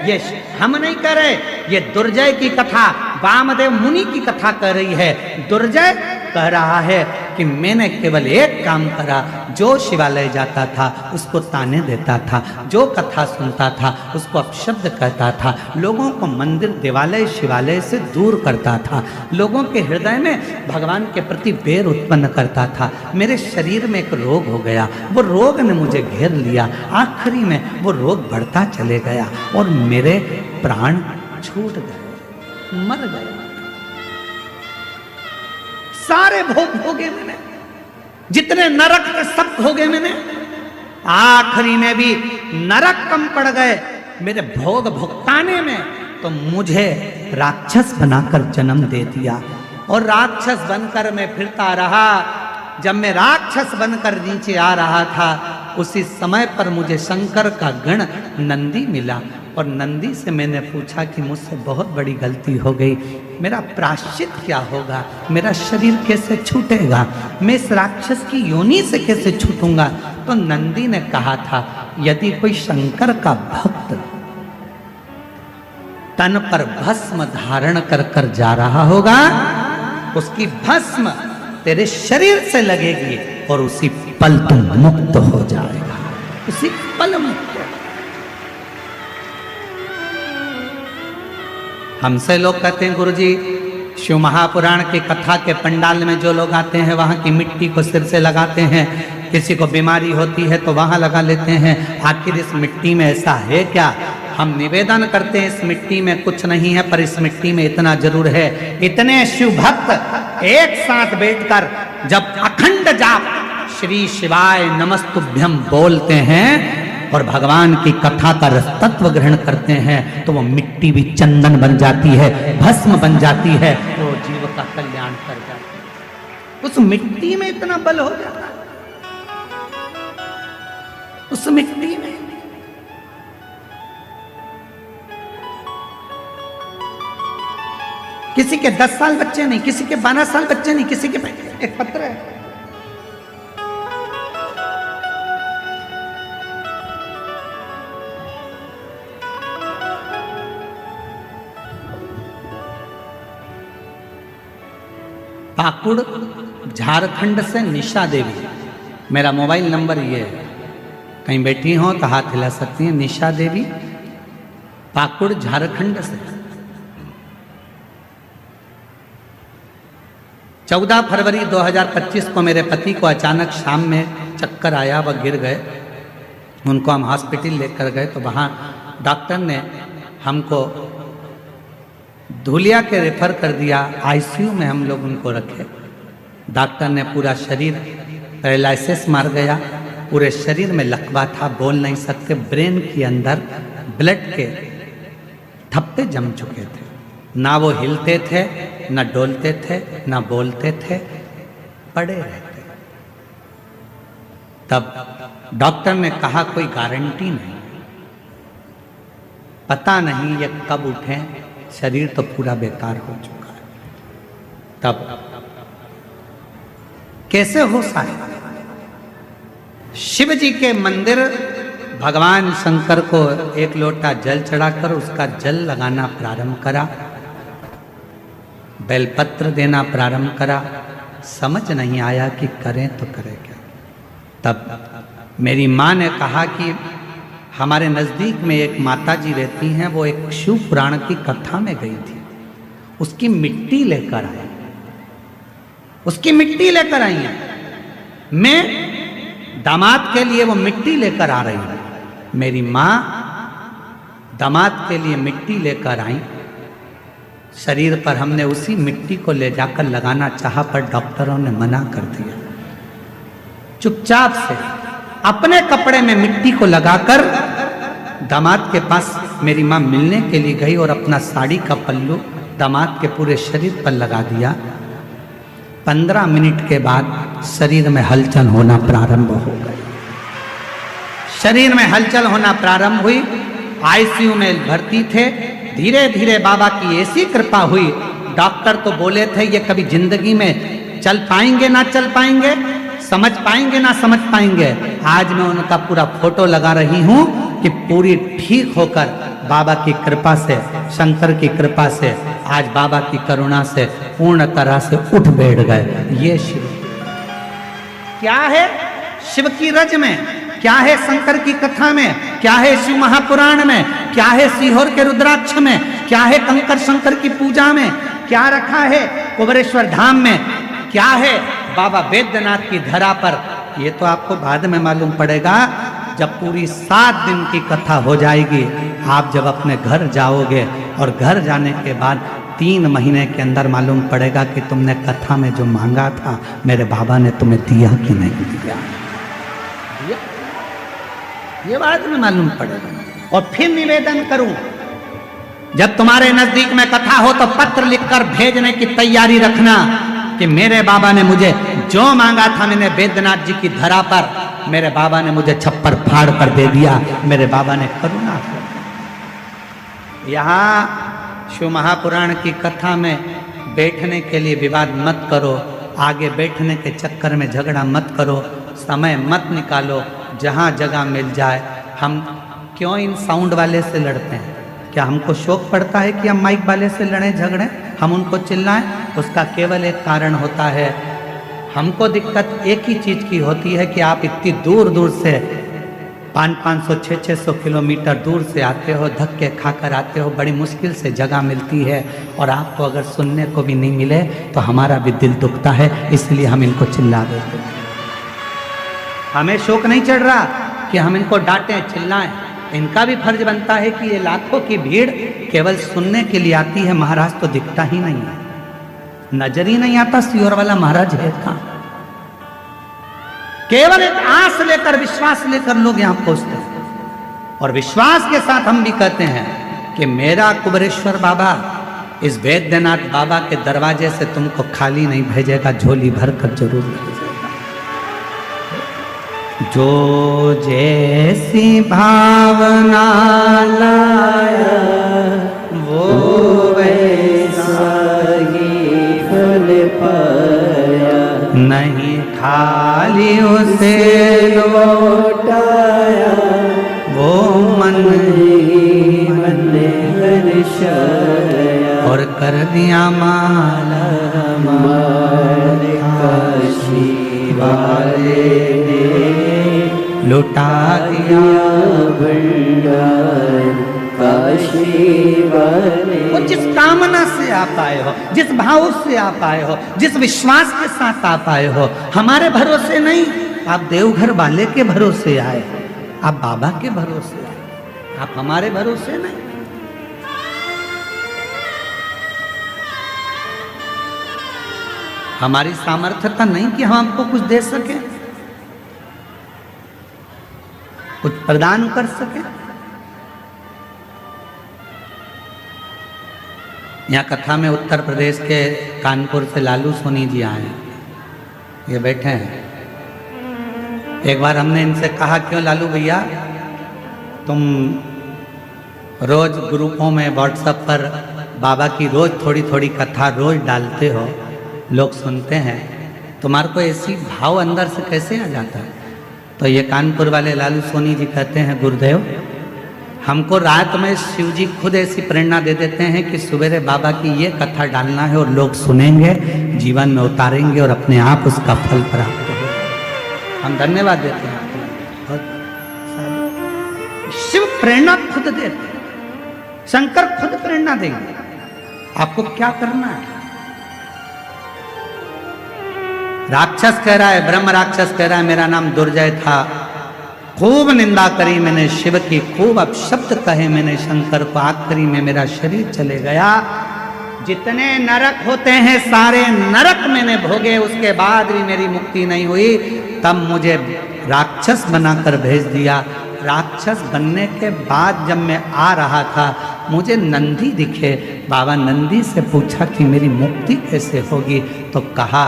ये हम नहीं कह रहे, ये दुर्जय की कथा वामदेव मुनि की कथा कह रही है। दुर्जय कह रहा है कि मैंने केवल एक काम करा, जो शिवालय जाता था उसको ताने देता था, जो कथा सुनता था उसको अपशब्द कहता था, लोगों को मंदिर देवालय शिवालय से दूर करता था, लोगों के हृदय में भगवान के प्रति बैर उत्पन्न करता था। मेरे शरीर में एक रोग हो गया, वो रोग ने मुझे घेर लिया, आखिरी में वो रोग बढ़ता चले गया और मेरे प्राण छूट गए, मर गए। सारे भोग भोगे मैंने, जितने नरक के सब भोगे मैंने, आखिरी में भी नरक कम पड़ गए मेरे भोग भुगताने में। तो मुझे राक्षस बनाकर जन्म दे दिया और राक्षस बनकर मैं फिरता रहा। जब मैं राक्षस बनकर नीचे आ रहा था उसी समय पर मुझे शंकर का गण नंदी मिला और नंदी से मैंने पूछा कि मुझसे बहुत बड़ी गलती हो गई, मेरा प्रायश्चित क्या होगा, मेरा शरीर कैसे छूटेगा, मैं इस राक्षस की योनि से कैसे छूटूंगा। तो नंदी ने कहा था, यदि कोई शंकर का भक्त तन पर भस्म धारण कर कर जा रहा होगा, उसकी भस्म तेरे शरीर से लगेगी और उसी पल तुम मुक्त हो जाएगा, उसी पल मुक्त। हमसे लोग कहते हैं गुरुजी शिव महापुराण की कथा के पंडाल में जो लोग आते हैं वहां की मिट्टी को सिर से लगाते हैं, किसी को बीमारी होती है तो वहां लगा लेते हैं, आखिर इस मिट्टी में ऐसा है क्या? हम निवेदन करते हैं इस मिट्टी में कुछ नहीं है, पर इस मिट्टी में इतना जरूर है। इतने शिव भक्त एक साथ बैठकर जब अखंड जाप श्री शिवाय नमस्तुभ्यम बोलते हैं और भगवान की कथा का रस तत्व ग्रहण करते हैं तो वो मिट्टी भी चंदन बन जाती है, भस्म बन जाती है, वो जीव का कल्याण कर जाती है। उस मिट्टी में इतना बल हो जाता है, उस मिट्टी में। किसी के 10 साल बच्चे नहीं, किसी के 12 साल बच्चे नहीं, किसी के एक पत्र है। पाकुड़ झारखंड से निशा देवी, मेरा मोबाइल नंबर ये है, कहीं बैठी हो तो हाथ हिला सकती हैं। निशा देवी पाकुड़ झारखंड से। 14 फरवरी 2025 को मेरे पति को अचानक शाम में चक्कर आया, वह गिर गए, उनको हम हॉस्पिटल लेकर गए तो वहाँ डॉक्टर ने हमको धुलिया के रेफर कर दिया, आईसीयू में हम लोग उनको रखे। डॉक्टर ने पूरा शरीर पैरालिसिस मार गया, पूरे शरीर में लकवा था, बोल नहीं सकते, ब्रेन के अंदर ब्लड के ठप्पे जम चुके थे, ना वो हिलते थे, ना डोलते थे, ना बोलते थे, पड़े रहते। तब डॉक्टर ने कहा कोई गारंटी नहीं, पता नहीं ये कब उठे, शरीर तो पूरा बेकार हो चुका है। तब कैसे हो सकता? शिव जी के मंदिर भगवान शंकर को एक लोटा जल चढ़ाकर उसका जल लगाना प्रारंभ करा, बेलपत्र देना प्रारंभ करा, समझ नहीं आया कि करें तो करें क्या। तब मेरी माँ ने कहा कि हमारे नज़दीक में एक माता जी रहती हैं, वो एक शिव पुराण की कथा में गई थी, उसकी मिट्टी लेकर आई, उसकी मिट्टी लेकर आई हैं। मैं दामाद के लिए वो मिट्टी लेकर आ रही हूँ। मेरी माँ दामाद के लिए मिट्टी लेकर आई, शरीर पर हमने उसी मिट्टी को ले जाकर लगाना चाहा पर डॉक्टरों ने मना कर दिया। चुपचाप से अपने कपड़े में मिट्टी को लगाकर दामाद के पास मेरी माँ मिलने के लिए गई और अपना साड़ी का पल्लू दामाद के पूरे शरीर पर लगा दिया। 15 मिनट के बाद शरीर में हलचल होना प्रारंभ हो गई, शरीर में हलचल होना प्रारंभ हुई। आईसीयू में भर्ती थे, धीरे धीरे बाबा की ऐसी कृपा हुई, डॉक्टर तो बोले थे ये कभी जिंदगी में चल पाएंगे ना चल पाएंगे, समझ पाएंगे ना समझ पाएंगे। आज मैं उनका पूरा फोटो लगा रही हूँ कि पूरी ठीक होकर बाबा की कृपा से, शंकर की कृपा से, आज बाबा की करुणा से पूर्ण तरह से उठ बैठ गए। ये शिव क्या है शिव की रज में, क्या है शंकर की कथा में, क्या है शिव महापुराण में, क्या है सीहोर के रुद्राक्ष में, क्या है कंकर शंकर की पूजा में, क्या रखा है कुबेरेश्वर धाम में, क्या है बाबा बैद्यनाथ की धरा पर, ये तो आपको बाद में मालूम पड़ेगा जब पूरी 7 दिन की कथा हो जाएगी। आप जब अपने घर जाओगे और घर जाने के बाद 3 महीने के अंदर मालूम पड़ेगा कि तुमने कथा में जो मांगा था मेरे बाबा ने तुम्हें दिया कि नहीं दिया, ये बाद में मालूम पड़ेगा। और फिर निवेदन करूं, जब तुम्हारे नजदीक में कथा हो तो पत्र लिखकर भेजने की तैयारी रखना कि मेरे बाबा ने मुझे जो मांगा था, मैंने बैद्यनाथ जी की धरा पर, मेरे बाबा ने मुझे छप्पर फाड़ कर दे दिया, मेरे बाबा ने करुणा कर। यहाँ शिव महापुराण की कथा में बैठने के लिए विवाद मत करो, आगे बैठने के चक्कर में झगड़ा मत करो, समय मत निकालो, जहाँ जगह मिल जाए। हम क्यों इन साउंड वाले से लड़ते हैं? क्या हमको शौक पड़ता है कि हम माइक वाले से लड़ें झगड़ें, हम उनको चिल्लाएं? उसका केवल एक कारण होता है, हमको दिक्कत एक ही चीज़ की होती है कि आप इतनी दूर दूर से 500, 600 किलोमीटर दूर से आते हो, धक्के खाकर आते हो, बड़ी मुश्किल से जगह मिलती है और आपको अगर सुनने को भी नहीं मिले तो हमारा भी दिल दुखता है, इसलिए हम इनको चिल्ला देते हैं। हमें शौक नहीं चढ़ रहा कि हम इनको डांटें चिल्लाएं, इनका भी फर्ज बनता है कि ये लाखों की भीड़ केवल सुनने के लिए आती है, महाराज तो दिखता ही नहीं है, नजर ही नहीं आता सीहोर वाला महाराज है कहां। केवल एक आस लेकर, विश्वास लेकर लोग यहां पहुंचते हैं और विश्वास के साथ हम भी कहते हैं कि मेरा कुबेरेश्वर बाबा इस बैद्यनाथ बाबा के दरवाजे से तुमको खाली नहीं भेजेगा, झोली भर कर जरूर भेजेगा। जो जैसी भावना लाया वो वैसा ही फल पाया, नहीं खाली उसे लौटाया, वो मन ही मन हर्षाया, और कर दिया माला माल काशी वाले ने लुटा दिया भंडार काशी वाले। वो जिस कामना से आप आए हो, जिस भाव से आप आए हो, जिस विश्वास के साथ आप आए हो, हमारे भरोसे नहीं, आप देवघर वाले के भरोसे आए, आप बाबा के भरोसे आए, आप हमारे भरोसे नहीं। हमारी सामर्थ्यता नहीं कि हम आपको कुछ दे सके, कुछ प्रदान कर सके। यहाँ कथा में उत्तर प्रदेश के कानपुर से लालू सोनी जी आए, ये बैठे हैं। एक बार हमने इनसे कहा, क्यों लालू भैया तुम रोज ग्रुपों में व्हाट्सएप पर बाबा की रोज थोड़ी थोड़ी कथा रोज डालते हो, लोग सुनते हैं, तुम्हारे को ऐसी भाव अंदर से कैसे आ जाता है? तो ये कानपुर वाले लालू सोनी जी कहते हैं, गुरुदेव हमको रात में शिव जी खुद ऐसी प्रेरणा दे देते हैं कि सवेरे बाबा की ये कथा डालना है और लोग सुनेंगे, जीवन में उतारेंगे और अपने आप उसका फल प्राप्त होगा। हम धन्यवाद देते हैं। शिव प्रेरणा खुद देते हैं, शंकर खुद प्रेरणा देंगे, आपको क्या करना है? राक्षस कह रहा है, ब्रह्म राक्षस कह रहा है मेरा नाम दुर्जय था, खूब निंदा करी मैंने शिव की, खूब अपशब्द कहे मैंने शंकर को, आखिरी में मेरा शरीर चले गया। जितने नरक होते हैं सारे नरक मैंने भोगे, उसके बाद भी मेरी मुक्ति नहीं हुई। तब मुझे राक्षस बनाकर भेज दिया। राक्षस बनने के बाद जब मैं आ रहा था मुझे नंदी दिखे। बाबा नंदी से पूछा कि मेरी मुक्ति कैसे होगी, तो कहा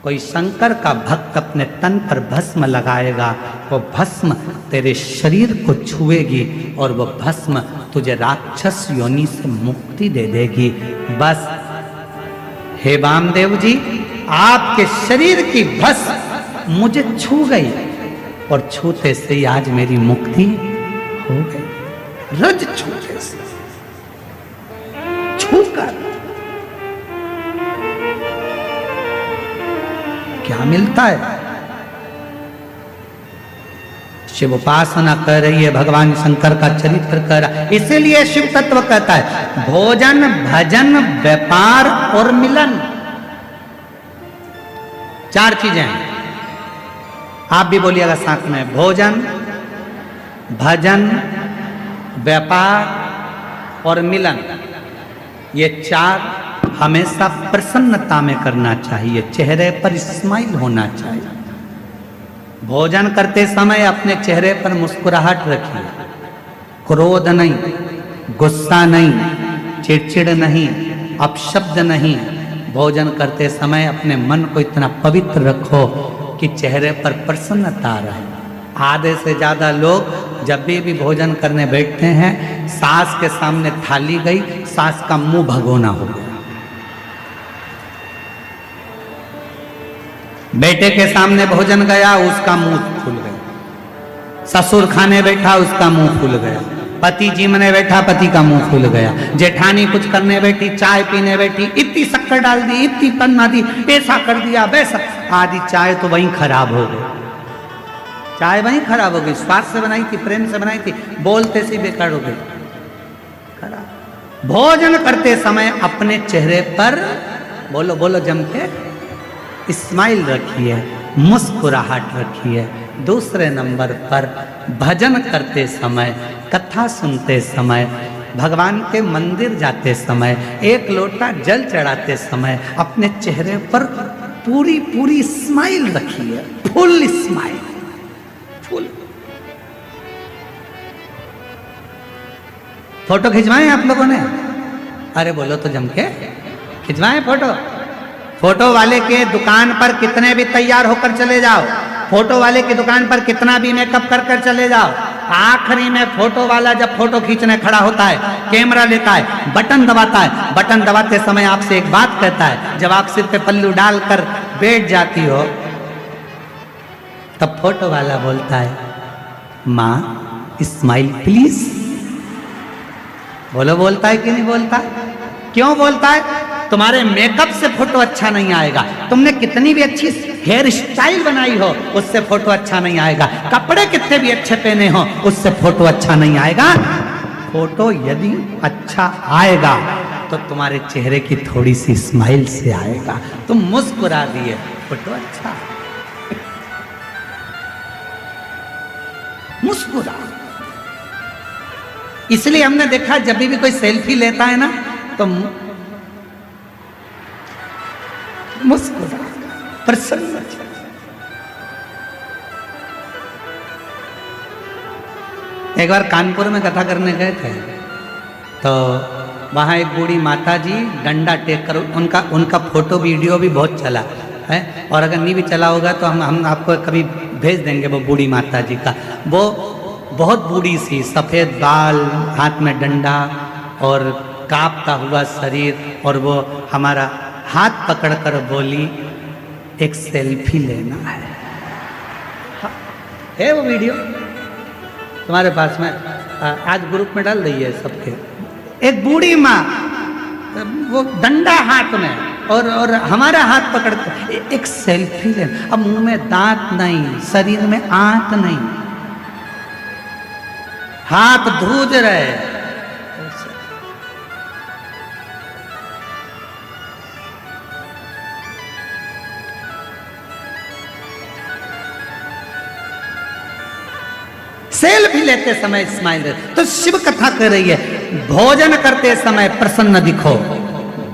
कोई शंकर का भक्त अपने तन पर भस्म लगाएगा, वो भस्म तेरे शरीर को छुएगी और वो भस्म तुझे राक्षस योनि से मुक्ति दे देगी। बस हे वामदेव जी, आपके शरीर की भस्म मुझे छू गई और छूते से ही आज मेरी मुक्ति हो गई। रज छूते से छूकर क्या मिलता है? शिव उपासना कर रही है, भगवान शंकर का चरित्र कर रहा है। इसीलिए शिव तत्व कहता है भोजन भजन व्यापार और मिलन, 4 चीजें हैं। आप भी बोलिएगा साथ में, भोजन भजन व्यापार और मिलन, ये 4 हमेशा प्रसन्नता में करना चाहिए, चेहरे पर स्माइल होना चाहिए। भोजन करते समय अपने चेहरे पर मुस्कुराहट रखिए, क्रोध नहीं, गुस्सा नहीं, चिड़चिड़ नहीं, अपशब्द नहीं। भोजन करते समय अपने मन को इतना पवित्र रखो कि चेहरे पर प्रसन्नता रहे। आधे से ज्यादा लोग जब भी भोजन करने बैठते हैं, सास के सामने थाली गई, सास का मुंह भगोना हो गया। बेटे के सामने भोजन गया, उसका मुंह फूल गया। ससुर खाने बैठा, उसका मुंह फूल गया। पति जीमने बैठा, पति का मुंह फूल गया। जेठानी कुछ करने बैठी, चाय पीने बैठी, इतनी शक्कर डाल दी, इतनी पन्ना दी, ऐसा कर दिया वैसा, आधी चाय तो वहीं खराब हो गई। चाय वहीं खराब हो गई, स्वाद से बनाई थी, प्रेम से बनाई थी, बोलते से बेकार हो गई, खराब। भोजन करते समय अपने चेहरे पर बोलो बोलो जम के स्माइल रखिए, मुस्कुराहट रखिए। दूसरे नंबर पर भजन करते समय, कथा सुनते समय, भगवान के मंदिर जाते समय, एक लोटा जल चढ़ाते समय अपने चेहरे पर पूरी पूरी स्माइल रखिए, फुल स्माइल, फुल। फोटो खिंचवाएं आप लोगों ने? अरे बोलो तो जम के खिंचवाएं फोटो। फोटो वाले के दुकान पर कितने भी तैयार होकर चले जाओ, फोटो वाले की दुकान पर कितना भी मेकअप कर कर चले जाओ, आखिरी में फोटो वाला जब फोटो खींचने खड़ा होता है, कैमरा लेता है, बटन दबाता है, बटन दबाते समय आपसे एक बात कहता है। जब आप सिर पे पल्लू डालकर बैठ जाती हो, तब फोटो वाला बोलता है, माँ स्माइल प्लीज। बोलो बोलता है कि नहीं बोलता? क्यों बोलता है? तुम्हारे मेकअप से फोटो अच्छा नहीं आएगा, तुमने कितनी भी अच्छी हेयर स्टाइल बनाई हो उससे फोटो अच्छा नहीं आएगा, कपड़े कितने भी अच्छे पहने हो उससे फोटो अच्छा नहीं आएगा। फोटो यदि अच्छा आएगा तो तुम्हारे चेहरे की थोड़ी सी स्माइल से आएगा। तुम मुस्कुरा दिए, फोटो अच्छा, मुस्कुरा। इसलिए हमने देखा जब भी कोई सेल्फी लेता है ना तो मुस्कुरा, प्रसन्न। एक बार कानपुर में कथा करने गए थे तो वहाँ एक बूढ़ी माता जी डंडा टेक कर, उनका फोटो वीडियो भी बहुत चला है, और अगर नहीं भी चला होगा तो हम आपको कभी भेज देंगे वो बूढ़ी माता जी का। वो बहुत बूढ़ी सी, सफ़ेद बाल, हाथ में डंडा और कांपता हुआ शरीर, और वो हमारा हाथ पकड़कर बोली एक सेल्फी लेना है वो वीडियो तुम्हारे पास में, आज ग्रुप में डाल दीजिए सबके। एक बूढ़ी माँ, वो डंडा हाथ में और हमारा हाथ पकड़ एक सेल्फी लेना। अब मुंह में दांत नहीं, शरीर में आंत नहीं, हाथ धूज रहे। सेल्फी लेते समय स्माइल। तो शिव कथा कर रही है, भोजन करते समय प्रसन्न दिखो,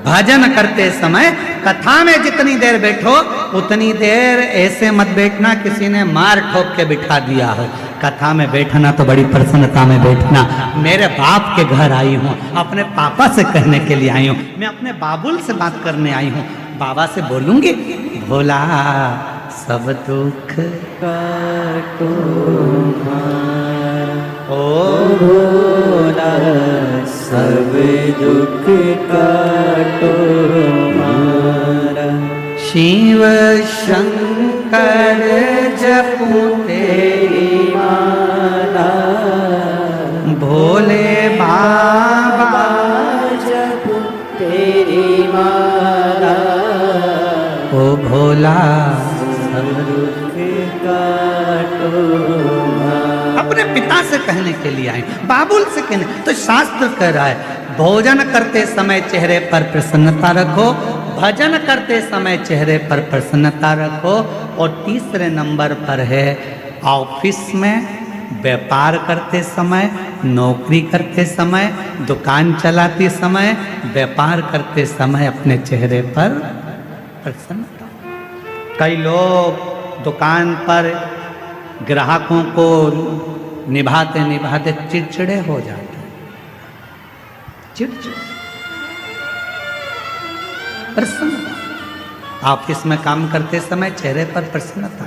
भजन करते समय, कथा में जितनी देर बैठो उतनी देर ऐसे मत बैठना किसी ने मार ठोक के बिठा दिया हो। कथा में बैठना तो बड़ी प्रसन्नता में बैठना। मेरे बाप के घर आई हूँ, अपने पापा से कहने के लिए आई हूँ, मैं अपने बाबुल से बात करने आई हूँ, बाबा से बोलूंगी भोला सब दुख काटो ओ भोला सब दुख काटो मारा। शिव शंकर जपू तेरी माला भोले बाबा जपू तेरी माला ओ भोला सब दुख काटो मारा। अपने पिता से कहने के लिए आए, बाबुल से कहने। तो शास्त्र कह रहा है भोजन करते समय चेहरे पर प्रसन्नता रखो, भजन करते समय चेहरे पर प्रसन्नता रखो। और तीसरे नंबर पर है ऑफिस में, व्यापार करते समय, नौकरी करते समय, दुकान चलाते समय, व्यापार करते समय अपने चेहरे पर प्रसन्नता। कई लोग दुकान पर ग्राहकों को निभाते निभाते चिड़चिड़े हो जाते हैं, चिड़चिड़। प्रसन्नता ऑफिस में काम करते समय चेहरे पर प्रसन्नता।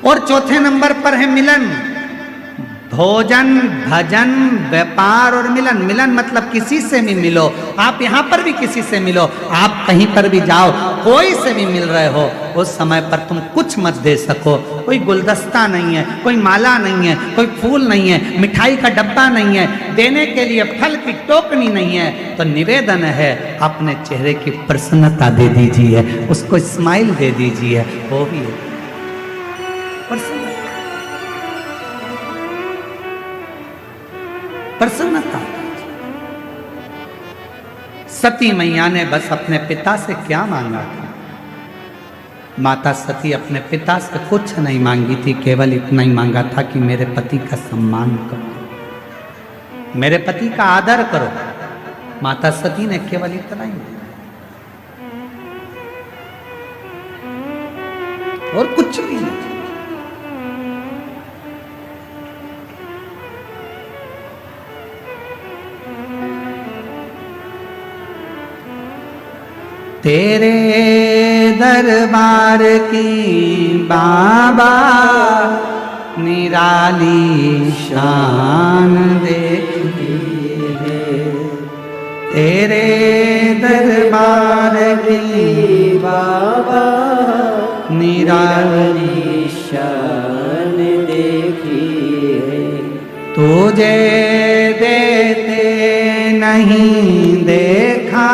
और चौथे नंबर पर है मिलन, भोजन, भजन, व्यापार और मिलन। मिलन मतलब किसी से भी मिलो, आप यहाँ पर भी किसी से मिलो, आप कहीं पर भी जाओ, कोई से भी मिल रहे हो, उस समय पर तुम कुछ मत दे सको। कोई गुलदस्ता नहीं है, कोई माला नहीं है, कोई फूल नहीं है, मिठाई का डब्बा नहीं है, देने के लिए फल की टोकनी नहीं है, तो निवेदन है अपने चेहरे की प्रसन्नता दे दीजिए, उसको स्माइल दे दीजिए, वो भी है प्रसन्नता। सती मैया ने बस अपने पिता से क्या मांगा था? माता सती अपने पिता से कुछ नहीं मांगी थी, केवल इतना ही मांगा था कि मेरे पति का सम्मान करो, मेरे पति का आदर करो। माता सती ने केवल इतना ही मांगा और कुछ भी नहीं। तेरे दरबार की बाबा निराली शान देखी है, तेरे दरबार की बाबा निराली शान देखी है। तुझे देते नहीं देखा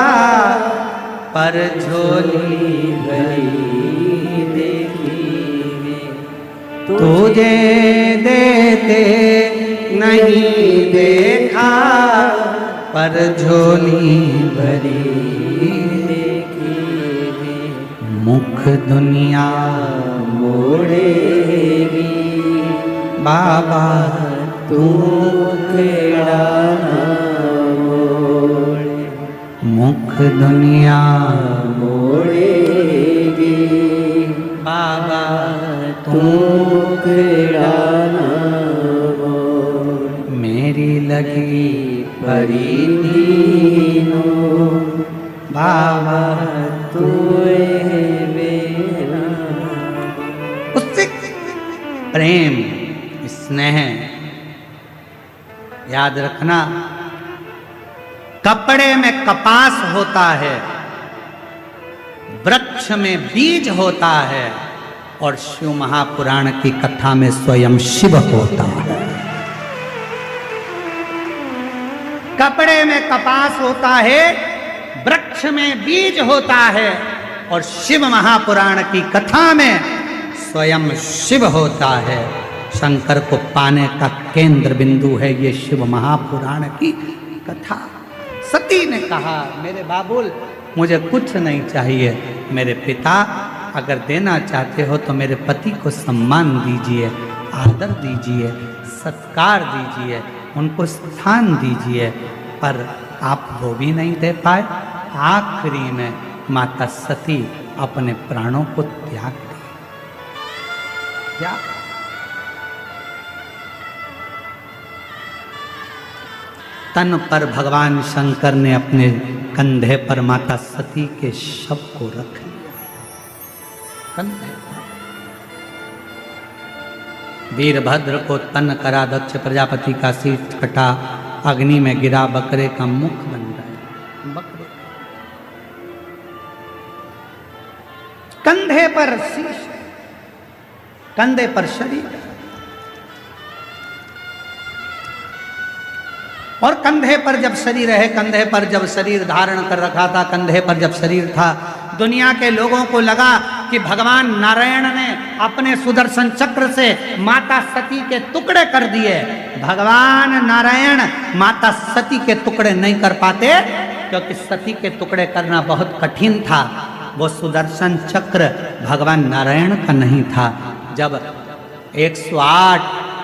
पर झोली भरी देखी है, तुझे देते नहीं देखा पर झोली भरी देखी है। मुख दुनिया मोड़ेगी बाबा तू मुखड़ा मुख दुनिया मोड़ेगी बाबा तू मुखड़ा मेरी लगी परिधीनो बाबा तू उससे प्रेम स्नेह याद रखना। कपड़े में कपास होता है, वृक्ष में बीज होता है, और शिव महापुराण की कथा में स्वयं शिव होता है। कपड़े में कपास होता है, वृक्ष में बीज होता है, और शिव महापुराण की कथा में स्वयं शिव होता है। शंकर को पाने का केंद्र बिंदु है ये शिव महापुराण की कथा। सती ने कहा मेरे बाबुल मुझे कुछ नहीं चाहिए, मेरे पिता अगर देना चाहते हो तो मेरे पति को सम्मान दीजिए, आदर दीजिए, सत्कार दीजिए, उनको स्थान दीजिए, पर आप वो भी नहीं दे पाए। आखिरी में माता सती अपने प्राणों को त्याग दी। क्या तन पर भगवान शंकर ने अपने कंधे पर माता सती के शव को रख लिया, कंधे पर। वीरभद्र को तन करा, दक्ष प्रजापति का शीश कटा, अग्नि में गिरा, बकरे का मुख बन गया। बकरे कंधे पर शीश, कंधे पर शरीर, और कंधे पर जब शरीर है, कंधे पर जब शरीर धारण कर रखा था, कंधे पर जब शरीर था, दुनिया के लोगों को लगा कि भगवान नारायण ने अपने सुदर्शन चक्र से माता सती के टुकड़े कर दिए। भगवान नारायण माता सती के टुकड़े नहीं कर पाते, क्योंकि सती के टुकड़े करना बहुत कठिन था। वो सुदर्शन चक्र भगवान नारायण का नहीं था। जब 108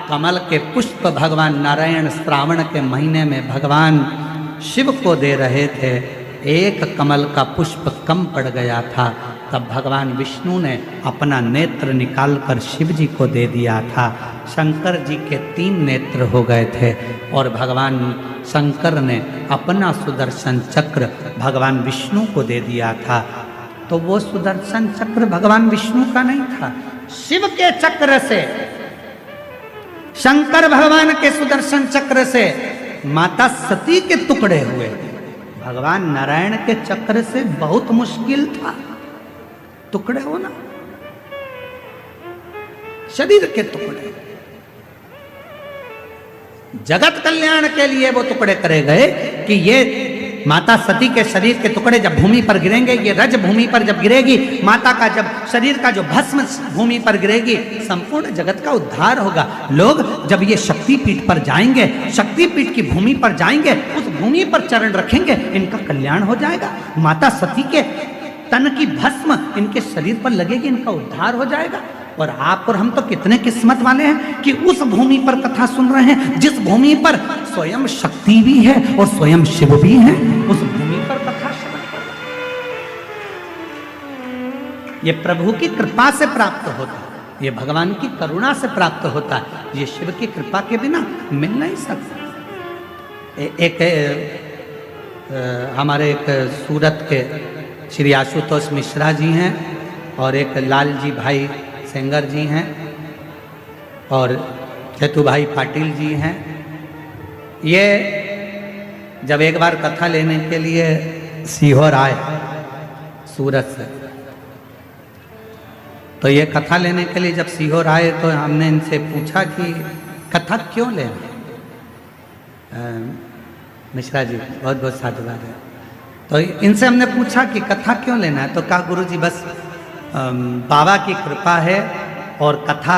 कमल के पुष्प भगवान नारायण श्रावण के महीने में भगवान शिव को दे रहे थे, एक कमल का पुष्प कम पड़ गया था, तब भगवान विष्णु ने अपना नेत्र निकालकर शिव जी को दे दिया था। शंकर जी के 3 नेत्र हो गए थे और भगवान शंकर ने अपना सुदर्शन चक्र भगवान विष्णु को दे दिया था। तो वो सुदर्शन चक्र भगवान विष्णु का नहीं था, शिव के चक्र से, शंकर भगवान के सुदर्शन चक्र से माता सती के टुकड़े हुए। भगवान नारायण के चक्र से बहुत मुश्किल था टुकड़े होना, शरीर के टुकड़े। जगत कल्याण के लिए वो टुकड़े करे गए कि ये माता सती के शरीर के टुकड़े जब भूमि पर गिरेंगे, ये रज भूमि पर जब गिरेगी, माता का जब शरीर का जो भस्म भूमि पर गिरेगी, संपूर्ण जगत का उद्धार होगा। लोग जब ये शक्तिपीठ पर जाएंगे, शक्तिपीठ की भूमि पर जाएंगे, उस भूमि पर चरण रखेंगे, इनका कल्याण हो जाएगा। माता सती के तन की भस्म इनके शरीर पर लगेगी, इनका उद्धार हो जाएगा। और आप और हम तो कितने किस्मत वाले हैं कि उस भूमि पर कथा सुन रहे हैं जिस भूमि पर स्वयं शक्ति भी है और स्वयं शिव भी है। उस भूमि पर कथा श्रवण कर, ये प्रभु की कृपा से प्राप्त होता है, ये भगवान की करुणा से प्राप्त होता है। ये शिव की कृपा के बिना मिल नहीं सकता। एक हमारे एक सूरत के श्री आशुतोष मिश्रा जी हैं और एक लाल जी भाई सेंगर जी हैं और चेतु भाई पाटिल जी हैं। ये जब एक बार कथा लेने के लिए सीहोर आए सूरत से, तो ये कथा लेने के लिए जब सीहोर आए तो हमने इनसे पूछा कि कथा क्यों लेना। मिश्रा जी बहुत बहुत साधुवाद है। तो इनसे हमने पूछा कि कथा क्यों लेना है, तो कहा गुरु जी बस बाबा की कृपा है और कथा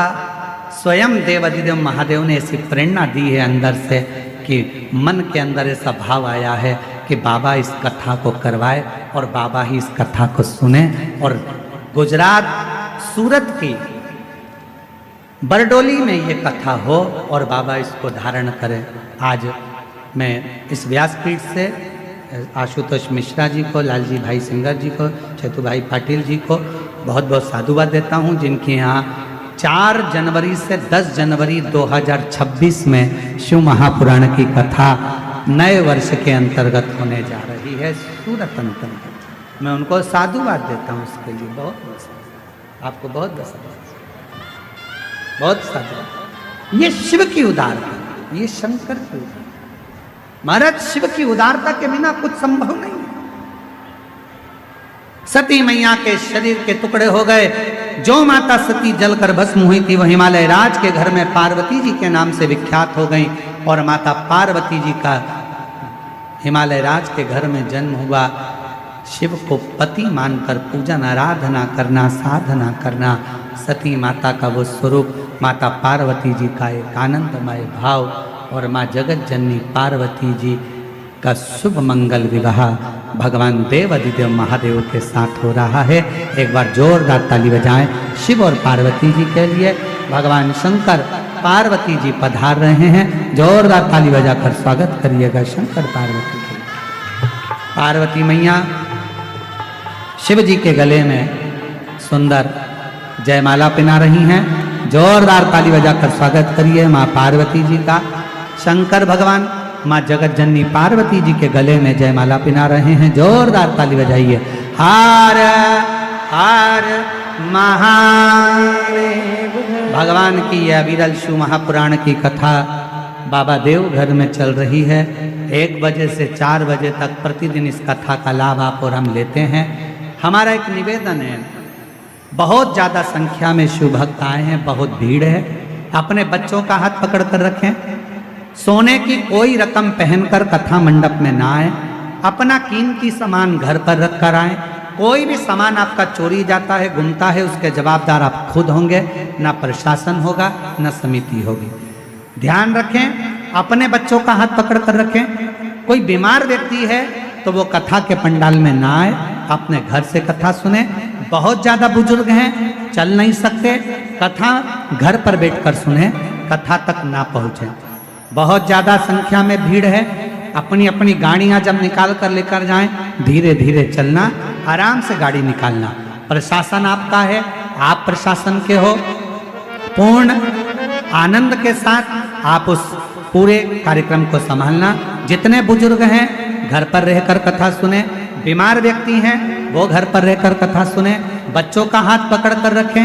स्वयं देवाधिदेव महादेव ने ऐसी प्रेरणा दी है अंदर से कि मन के अंदर ऐसा भाव आया है कि बाबा इस कथा को करवाए और बाबा ही इस कथा को सुने। और गुजरात सूरत की बरडोली में ये कथा हो और बाबा इसको धारण करें। आज मैं इस व्यासपीठ से आशुतोष मिश्रा जी को, लालजी भाई सिंगर जी को, चेतु भाई पाटिल जी को बहुत बहुत साधुवाद देता हूँ, जिनके यहाँ 4 जनवरी से 10 जनवरी 2026 में शिव महापुराण की कथा नए वर्ष के अंतर्गत होने जा रही है सूरत अंतर्गत। मैं उनको साधुवाद देता हूँ उसके लिए बहुत बहुत, आपको बहुत बहुत साधुवाद। ये शिव की उदारता, ये शंकर की उदारता। महाराज शिव की उदारता के बिना कुछ संभव नहीं है। सती मैया के शरीर के टुकड़े हो गए। जो माता सती जलकर भस्म हुई थी वो हिमालय राज के घर में पार्वती जी के नाम से विख्यात हो गई और माता पार्वती जी का हिमालय राज के घर में जन्म हुआ। शिव को पति मानकर पूजन आराधना करना, साधना करना, सती माता का वो स्वरूप, माता पार्वती जी का एक आनंदमय भाव और माँ जगत जननी पार्वती जी का शुभ मंगल विवाह भगवान देवाधिदेव महादेव के साथ हो रहा है। एक बार जोरदार ताली बजाएं शिव और पार्वती जी के लिए। भगवान शंकर पार्वती जी पधार रहे हैं, जोरदार ताली बजाकर स्वागत करिएगा शंकर पार्वती जी। पार्वती मैया शिव जी के गले में सुंदर जयमाला पहना रही हैं, जोरदार ताली बजाकर स्वागत करिए माँ पार्वती जी का। शंकर भगवान माँ जगत जननी पार्वती जी के गले में जयमाला पहना रहे हैं, जोरदार ताली बजाइए। हार हार महादेव। भगवान की यह विरल शिव महापुराण की कथा बाबा देव घर में चल रही है। 1 बजे से 4 बजे तक प्रतिदिन इस कथा का लाभ आप और हम लेते हैं। हमारा एक निवेदन है, बहुत ज़्यादा संख्या में शिव भक्त आए हैं, बहुत भीड़ है। अपने बच्चों का हाथ पकड़ कर रखें, सोने की कोई रकम पहनकर कथा मंडप में ना आए, अपना कीमती सामान घर पर रख कर आए। कोई भी सामान आपका चोरी जाता है, गुमता है, उसके जवाबदार आप खुद होंगे, ना प्रशासन होगा, ना समिति होगी। ध्यान रखें, अपने बच्चों का हाथ पकड़ कर रखें। कोई बीमार व्यक्ति है तो वो कथा के पंडाल में ना आए, अपने घर से कथा सुने। बहुत ज़्यादा बुजुर्ग हैं, चल नहीं सकते, कथा घर पर बैठकर सुने, कथा तक ना पहुँचे। बहुत ज़्यादा संख्या में भीड़ है, अपनी अपनी गाड़ियाँ जब निकाल कर लेकर जाएं, धीरे धीरे चलना, आराम से गाड़ी निकालना। प्रशासन आपका है, आप प्रशासन के हो। पूर्ण आनंद के साथ आप उस पूरे कार्यक्रम को संभालना। जितने बुजुर्ग हैं घर पर रहकर कथा सुने, बीमार व्यक्ति हैं वो घर पर रहकर कथा सुने, बच्चों का हाथ पकड़ कर रखें।